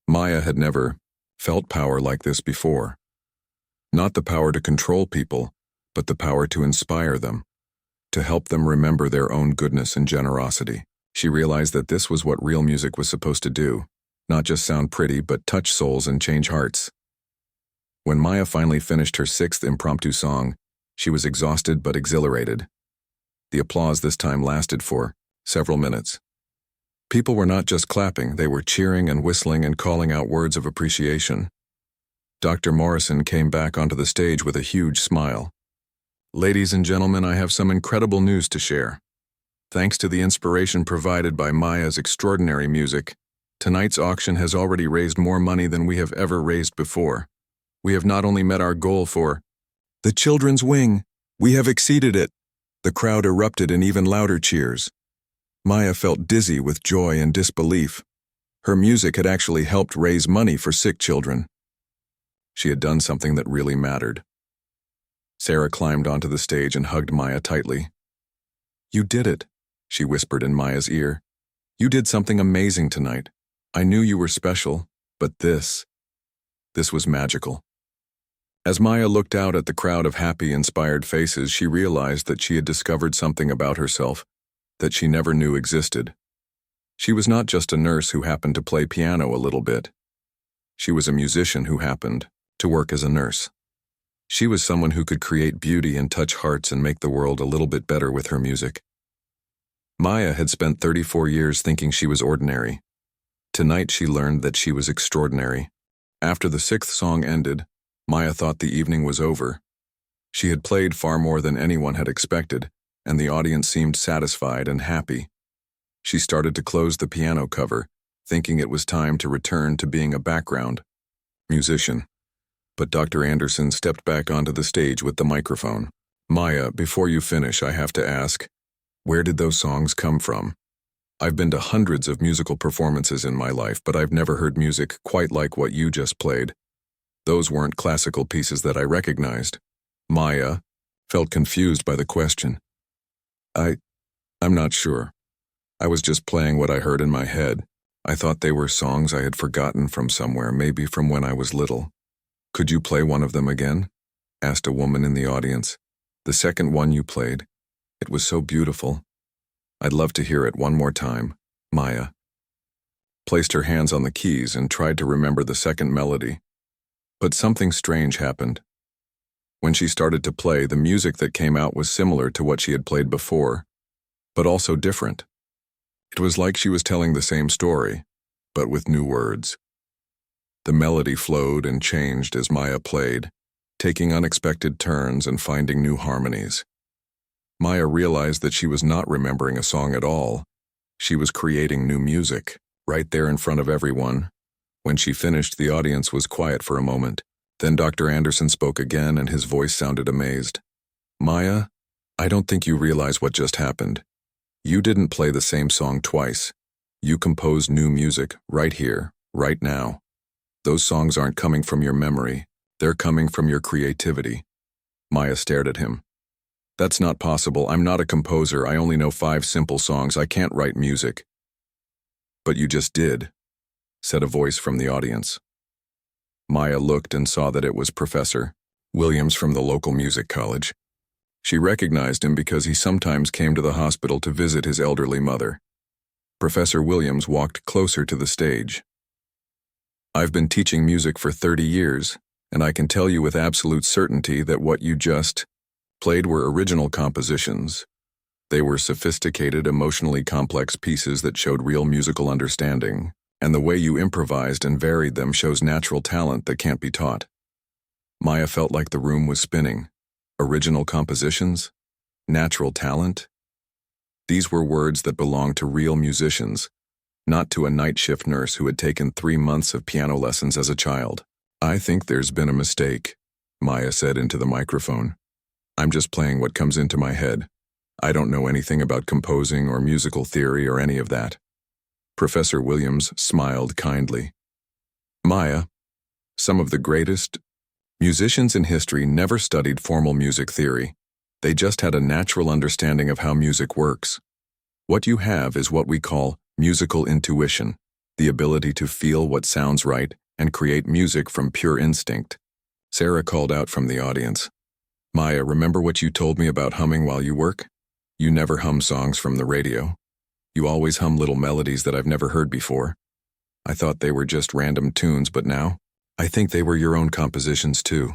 Maya had never felt power like this before. Not the power to control people, but the power to inspire them, to help them remember their own goodness and generosity. She realized that this was what real music was supposed to do, not just sound pretty, but touch souls and change hearts. When Maya finally finished her 6th impromptu song, she was exhausted but exhilarated. The applause this time lasted for several minutes. People were not just clapping, they were cheering and whistling and calling out words of appreciation. Dr. Morrison came back onto the stage with a huge smile. "Ladies and gentlemen, I have some incredible news to share. Thanks to the inspiration provided by Maya's extraordinary music, tonight's auction has already raised more money than we have ever raised before. We have not only met our goal for the Children's Wing, we have exceeded it." The crowd erupted in even louder cheers. Maya felt dizzy with joy and disbelief. Her music had actually helped raise money for sick children. She had done something that really mattered. Sarah climbed onto the stage and hugged Maya tightly. "You did it," she whispered in Maya's ear. "You did something amazing tonight. I knew you were special, but this was magical." As Maya looked out at the crowd of happy, inspired faces, she realized that she had discovered something about herself that she never knew existed. She was not just a nurse who happened to play piano a little bit. She was a musician who happened to work as a nurse. She was someone who could create beauty and touch hearts and make the world a little bit better with her music. Maya had spent 34 years thinking she was ordinary. Tonight she learned that she was extraordinary. After the 6th song ended, Maya thought the evening was over. She had played far more than anyone had expected, and the audience seemed satisfied and happy. She started to close the piano cover, thinking it was time to return to being a background musician. But Dr. Anderson stepped back onto the stage with the microphone. "Maya, before you finish, I have to ask, where did those songs come from? I've been to hundreds of musical performances in my life, but I've never heard music quite like what you just played. Those weren't classical pieces that I recognized." Maya felt confused by the question. I'm not sure. I was just playing what I heard in my head. I thought they were songs I had forgotten from somewhere, maybe from when I was little." "Could you play one of them again?" asked a woman in the audience. "The second one you played. It was so beautiful. I'd love to hear it one more time." Maya placed her hands on the keys and tried to remember the second melody. But something strange happened. When she started to play, the music that came out was similar to what she had played before, but also different. It was like she was telling the same story, but with new words. The melody flowed and changed as Maya played, taking unexpected turns and finding new harmonies. Maya realized that she was not remembering a song at all. She was creating new music, right there in front of everyone. When she finished, the audience was quiet for a moment. Then Dr. Anderson spoke again, and his voice sounded amazed. "Maya, I don't think you realize what just happened. You didn't play the same song twice. You composed new music right here, right now. Those songs aren't coming from your memory. They're coming from your creativity." Maya stared at him. "That's not possible. I'm not a composer. I only know 5 simple songs. I can't write music." "But you just did," said a voice from the audience. Maya looked and saw that it was Professor Williams from the local music college. She recognized him because he sometimes came to the hospital to visit his elderly mother. Professor Williams walked closer to the stage. "I've been teaching music for 30 years, and I can tell you with absolute certainty that what you just played were original compositions. They were sophisticated, emotionally complex pieces that showed real musical understanding. And the way you improvised and varied them shows natural talent that can't be taught." Maya felt like the room was spinning. Original compositions? Natural talent? These were words that belonged to real musicians, not to a night shift nurse who had taken 3 months of piano lessons as a child. "I think there's been a mistake," Maya said into the microphone. "I'm just playing what comes into my head. I don't know anything about composing or musical theory or any of that. Professor Williams smiled kindly. Maya, some of the greatest musicians in history never studied formal music theory. They just had a natural understanding of how music works. What you have is what we call musical intuition, the ability to feel what sounds right and create music from pure instinct. Sarah called out from the audience. Maya, remember what you told me about humming while you work? You never hum songs from the radio. You always hum little melodies that I've never heard before. I thought they were just random tunes, but now, I think they were your own compositions too.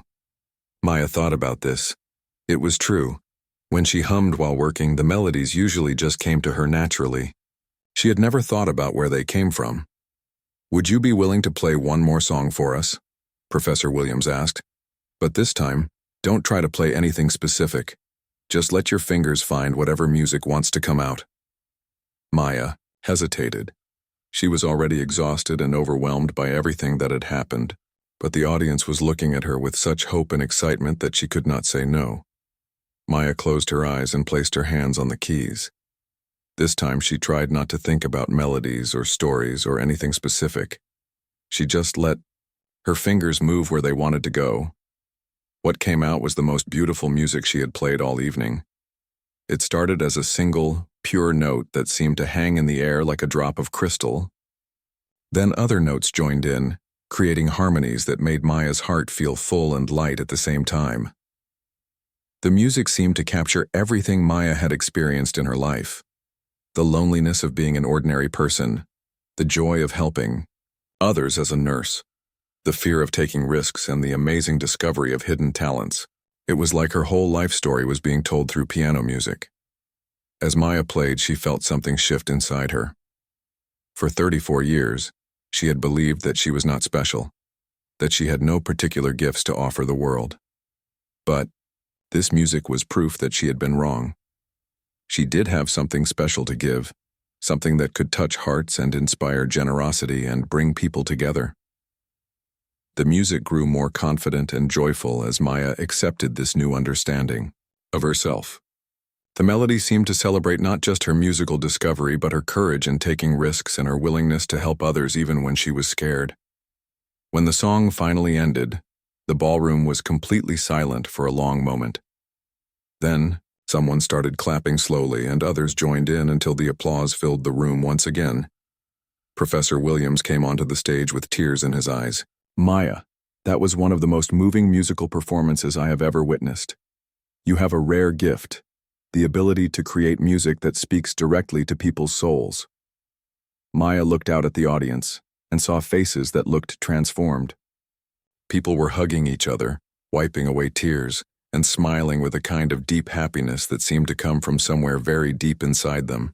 Maya thought about this. It was true. When she hummed while working, the melodies usually just came to her naturally. She had never thought about where they came from. Would you be willing to play one more song for us? Professor Williams asked. But this time, don't try to play anything specific. Just let your fingers find whatever music wants to come out. Maya hesitated. She was already exhausted and overwhelmed by everything that had happened, but the audience was looking at her with such hope and excitement that she could not say no. Maya closed her eyes and placed her hands on the keys. This time she tried not to think about melodies or stories or anything specific. She just let her fingers move where they wanted to go. What came out was the most beautiful music she had played all evening. It started as a single, pure note that seemed to hang in the air like a drop of crystal. Then other notes joined in, creating harmonies that made Maya's heart feel full and light at the same time. The music seemed to capture everything Maya had experienced in her life. The loneliness of being an ordinary person, the joy of helping others as a nurse, the fear of taking risks, and the amazing discovery of hidden talents. It was like her whole life story was being told through piano music. As Maya played, she felt something shift inside her. For 34 years, she had believed that she was not special, that she had no particular gifts to offer the world. But this music was proof that she had been wrong. She did have something special to give, something that could touch hearts and inspire generosity and bring people together. The music grew more confident and joyful as Maya accepted this new understanding of herself. The melody seemed to celebrate not just her musical discovery, but her courage in taking risks and her willingness to help others even when she was scared. When the song finally ended, the ballroom was completely silent for a long moment. Then, someone started clapping slowly and others joined in until the applause filled the room once again. Professor Williams came onto the stage with tears in his eyes. Maya, that was one of the most moving musical performances I have ever witnessed. You have a rare gift, the ability to create music that speaks directly to people's souls. Maya looked out at the audience and saw faces that looked transformed. People were hugging each other, wiping away tears, and smiling with a kind of deep happiness that seemed to come from somewhere very deep inside them.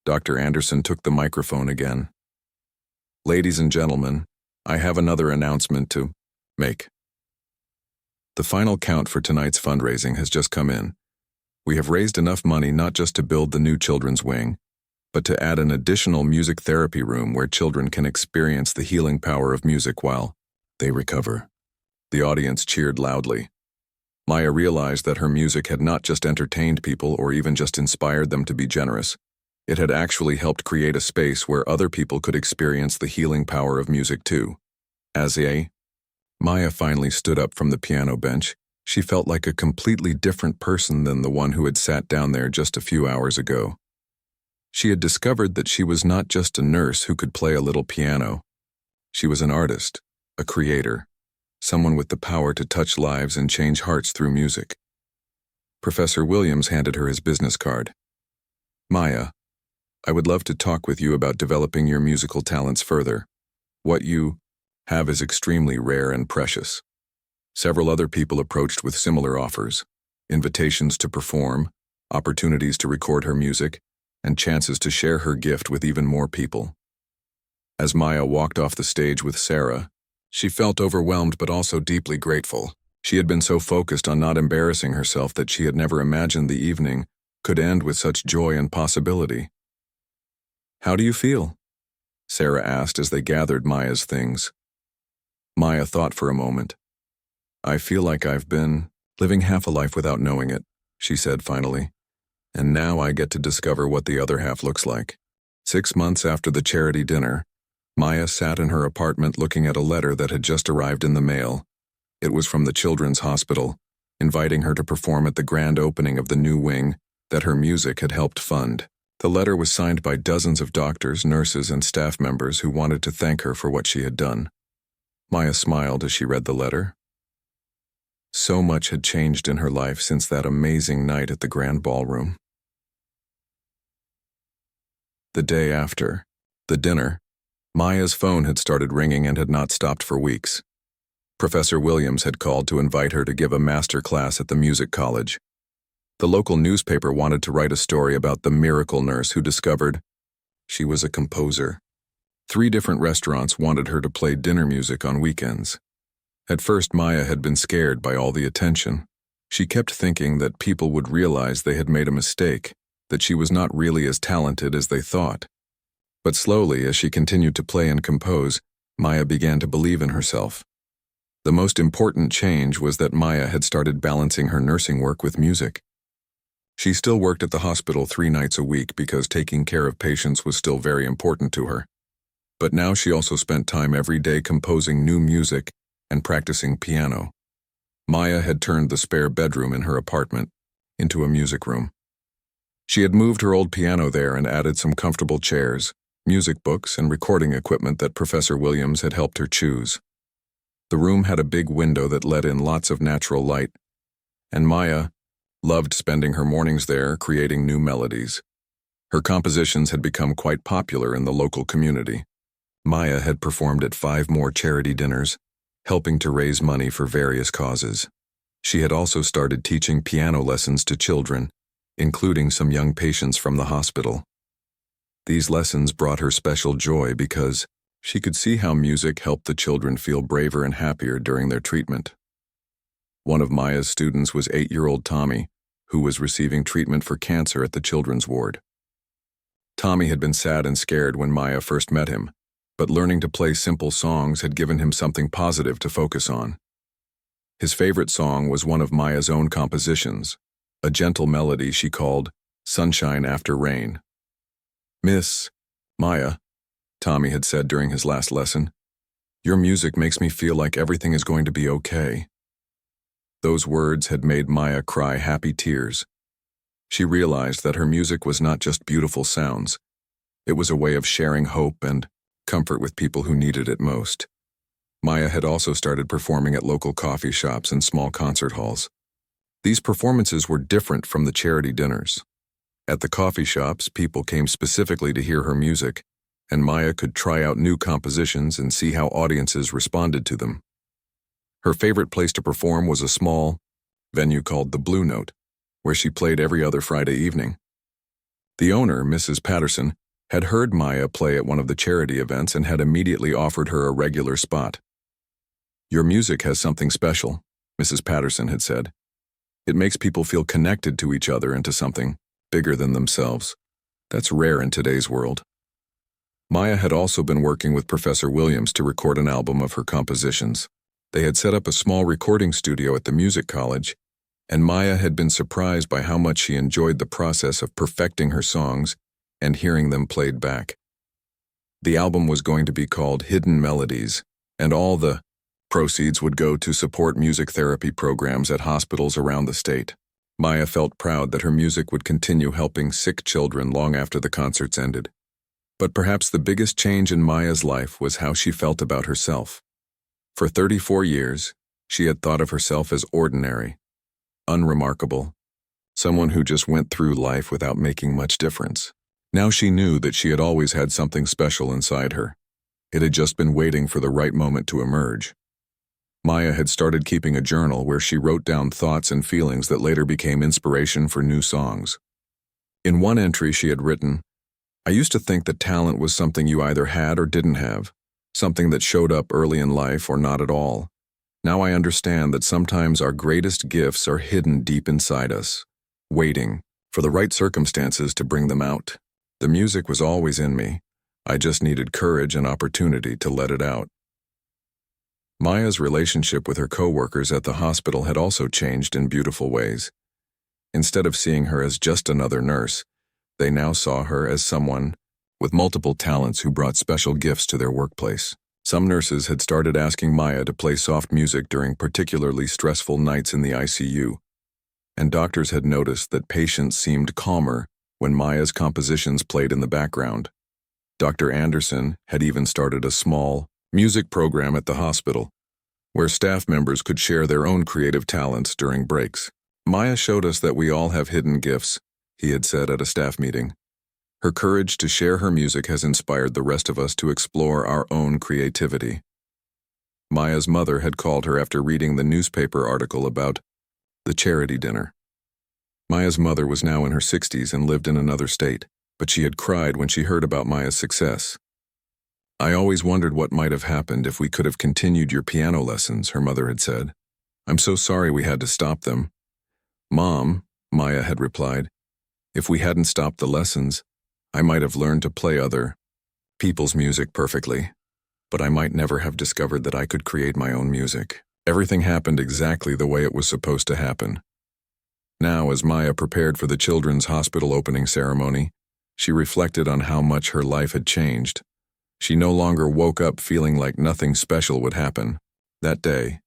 Dr. Anderson took the microphone again. Ladies and gentlemen, I have another announcement to make. The final count for tonight's fundraising has just come in. We have raised enough money not just to build the new children's wing, but to add an additional music therapy room where children can experience the healing power of music while they recover. The audience cheered loudly. Maya realized that her music had not just entertained people or even just inspired them to be generous. It had actually helped create a space where other people could experience the healing power of music too. Maya finally stood up from the piano bench. She felt like a completely different person than the one who had sat down there just a few hours ago. She had discovered that she was not just a nurse who could play a little piano. She was an artist, a creator, someone with the power to touch lives and change hearts through music. Professor Williams handed her his business card. Maya, I would love to talk with you about developing your musical talents further. What you have is extremely rare and precious. Several other people approached with similar offers, invitations to perform, opportunities to record her music, and chances to share her gift with even more people. As Maya walked off the stage with Sarah, she felt overwhelmed but also deeply grateful. She had been so focused on not embarrassing herself that she had never imagined the evening could end with such joy and possibility. How do you feel? Sarah asked as they gathered Maya's things. Maya thought for a moment. I feel like I've been living half a life without knowing it, she said finally. And now I get to discover what the other half looks like. 6 months after the charity dinner, Maya sat in her apartment looking at a letter that had just arrived in the mail. It was from the Children's Hospital, inviting her to perform at the grand opening of the new wing that her music had helped fund. The letter was signed by dozens of doctors, nurses, and staff members who wanted to thank her for what she had done. Maya smiled as she read the letter. So much had changed in her life since that amazing night at the grand ballroom. The day after the dinner, Maya's phone had started ringing and had not stopped for weeks. Professor Williams had called to invite her to give a master class at the music college. The local newspaper wanted to write a story about the miracle nurse who discovered she was a composer. 3 different restaurants wanted her to play dinner music on weekends. At first, Maya had been scared by all the attention. She kept thinking that people would realize they had made a mistake, that she was not really as talented as they thought. But slowly, as she continued to play and compose, Maya began to believe in herself. The most important change was that Maya had started balancing her nursing work with music. She still worked at the hospital 3 nights a week because taking care of patients was still very important to her. But now she also spent time every day composing new music and practicing piano. Maya had turned the spare bedroom in her apartment into a music room. She had moved her old piano there and added some comfortable chairs, music books, and recording equipment that Professor Williams had helped her choose. The room had a big window that let in lots of natural light, and Maya loved spending her mornings there creating new melodies. Her compositions had become quite popular in the local community. Maya had performed at 5 more charity dinners, helping to raise money for various causes. She had also started teaching piano lessons to children, including some young patients from the hospital. These lessons brought her special joy because she could see how music helped the children feel braver and happier during their treatment. One of Maya's students was 8-year-old Tommy, who was receiving treatment for cancer at the children's ward. Tommy had been sad and scared when Maya first met him, but learning to play simple songs had given him something positive to focus on. His favorite song was one of Maya's own compositions, a gentle melody she called Sunshine After Rain. "Miss Maya," Tommy had said during his last lesson, "your music makes me feel like everything is going to be okay." Those words had made Maya cry happy tears. She realized that her music was not just beautiful sounds. It was a way of sharing hope and comfort with people who needed it most. Maya had also started performing at local coffee shops and small concert halls. These performances were different from the charity dinners. At the coffee shops, people came specifically to hear her music, and Maya could try out new compositions and see how audiences responded to them. Her favorite place to perform was a small venue called the Blue Note, where she played every other Friday evening. The owner, Mrs. Patterson, had heard Maya play at one of the charity events and had immediately offered her a regular spot. "Your music has something special," Mrs. Patterson had said. "It makes people feel connected to each other and to something bigger than themselves. That's rare in today's world." Maya had also been working with Professor Williams to record an album of her compositions. They had set up a small recording studio at the music college, and Maya had been surprised by how much she enjoyed the process of perfecting her songs and hearing them played back. The album was going to be called Hidden Melodies, and all the proceeds would go to support music therapy programs at hospitals around the state. Maya felt proud that her music would continue helping sick children long after the concerts ended. But perhaps the biggest change in Maya's life was how she felt about herself. For 34 years, she had thought of herself as ordinary, unremarkable, someone who just went through life without making much difference. Now she knew that she had always had something special inside her. It had just been waiting for the right moment to emerge. Maya had started keeping a journal where she wrote down thoughts and feelings that later became inspiration for new songs. In one entry she had written, "I used to think that talent was something you either had or didn't have, something that showed up early in life or not at all. Now I understand that sometimes our greatest gifts are hidden deep inside us, waiting for the right circumstances to bring them out. The music was always in me. I just needed courage and opportunity to let it out." Maya's relationship with her co-workers at the hospital had also changed in beautiful ways. Instead of seeing her as just another nurse, they now saw her as someone with multiple talents who brought special gifts to their workplace. Some nurses had started asking Maya to play soft music during particularly stressful nights in the ICU, and doctors had noticed that patients seemed calmer when Maya's compositions played in the background. Dr. Anderson had even started a small music program at the hospital, where staff members could share their own creative talents during breaks. Maya showed us that we all have hidden gifts, he had said at a staff meeting. Her courage to share her music has inspired the rest of us to explore our own creativity. Maya's mother had called her after reading the newspaper article about the charity dinner. Maya's mother was now in her 60s and lived in another state, but she had cried when she heard about Maya's success. "I always wondered what might have happened if we could have continued your piano lessons," her mother had said. "I'm so sorry we had to stop them." "Mom," Maya had replied, "if we hadn't stopped the lessons, I might have learned to play other people's music perfectly, but I might never have discovered that I could create my own music." Everything happened exactly the way it was supposed to happen. Now, as Maya prepared for the children's hospital opening ceremony, she reflected on how much her life had changed. She no longer woke up feeling like nothing special would happen that day.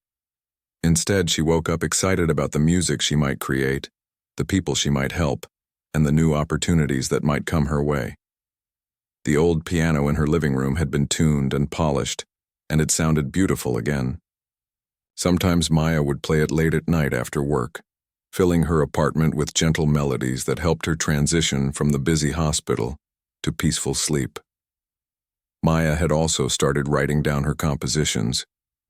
Instead, she woke up excited about the music she might create, the people she might help, and the new opportunities that might come her way. The old piano in her living room had been tuned and polished, and it sounded beautiful again. Sometimes Maya would play it late at night after work, filling her apartment with gentle melodies that helped her transition from the busy hospital to peaceful sleep. Maya had also started writing down her compositions,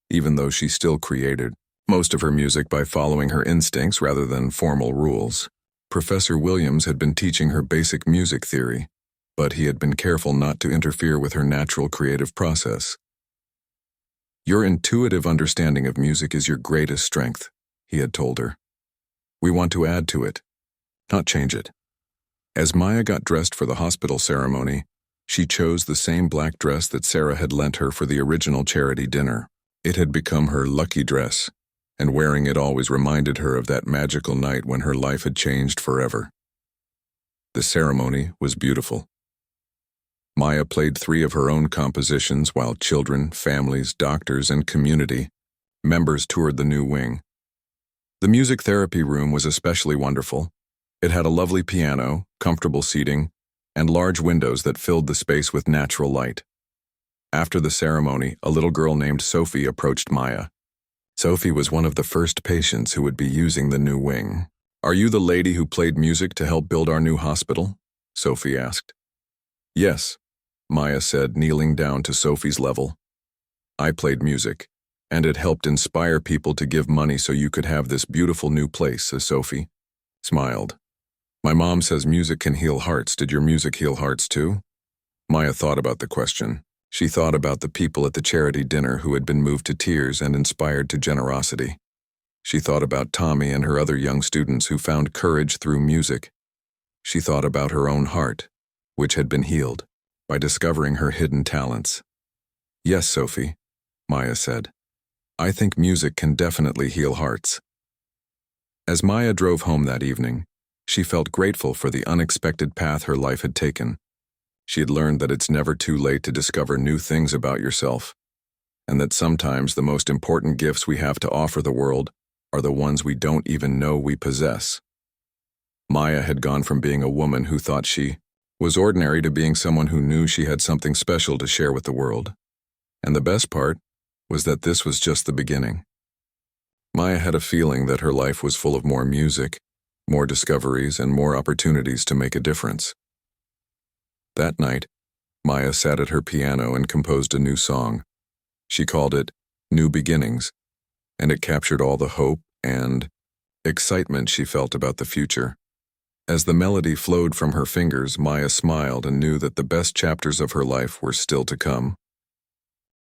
even though she still created most of her music by following her instincts rather than formal rules. Professor Williams had been teaching her basic music theory, but he had been careful not to interfere with her natural creative process. "Your intuitive understanding of music is your greatest strength," he had told her. "We want to add to it, not change it." As Maya got dressed for the hospital ceremony, she chose the same black dress that Sarah had lent her for the original charity dinner. It had become her lucky dress, and wearing it always reminded her of that magical night when her life had changed forever. The ceremony was beautiful. Maya played 3 of her own compositions while children, families, doctors, and community members toured the new wing. The music therapy room was especially wonderful. It had a lovely piano, comfortable seating, and large windows that filled the space with natural light. After the ceremony, a little girl named Sophie approached Maya. Sophie was one of the first patients who would be using the new wing. "Are you the lady who played music to help build our new hospital?" Sophie asked. "Yes," Maya said, kneeling down to Sophie's level. "I played music, and it helped inspire people to give money so you could have this beautiful new place," as Sophie smiled. "My mom says music can heal hearts. Did your music heal hearts too?" Maya thought about the question. She thought about the people at the charity dinner who had been moved to tears and inspired to generosity. She thought about Tommy and her other young students who found courage through music. She thought about her own heart, which had been healed by discovering her hidden talents. "Yes, Sophie," Maya said. "I think music can definitely heal hearts." As Maya drove home that evening, she felt grateful for the unexpected path her life had taken. She had learned that it's never too late to discover new things about yourself, and that sometimes the most important gifts we have to offer the world are the ones we don't even know we possess. Maya had gone from being a woman who thought she was ordinary to being someone who knew she had something special to share with the world. And the best part was that this was just the beginning. Maya had a feeling that her life was full of more music, more discoveries, and more opportunities to make a difference. That night, Maya sat at her piano and composed a new song. She called it New Beginnings, and it captured all the hope and excitement she felt about the future. As the melody flowed from her fingers, Maya smiled and knew that the best chapters of her life were still to come.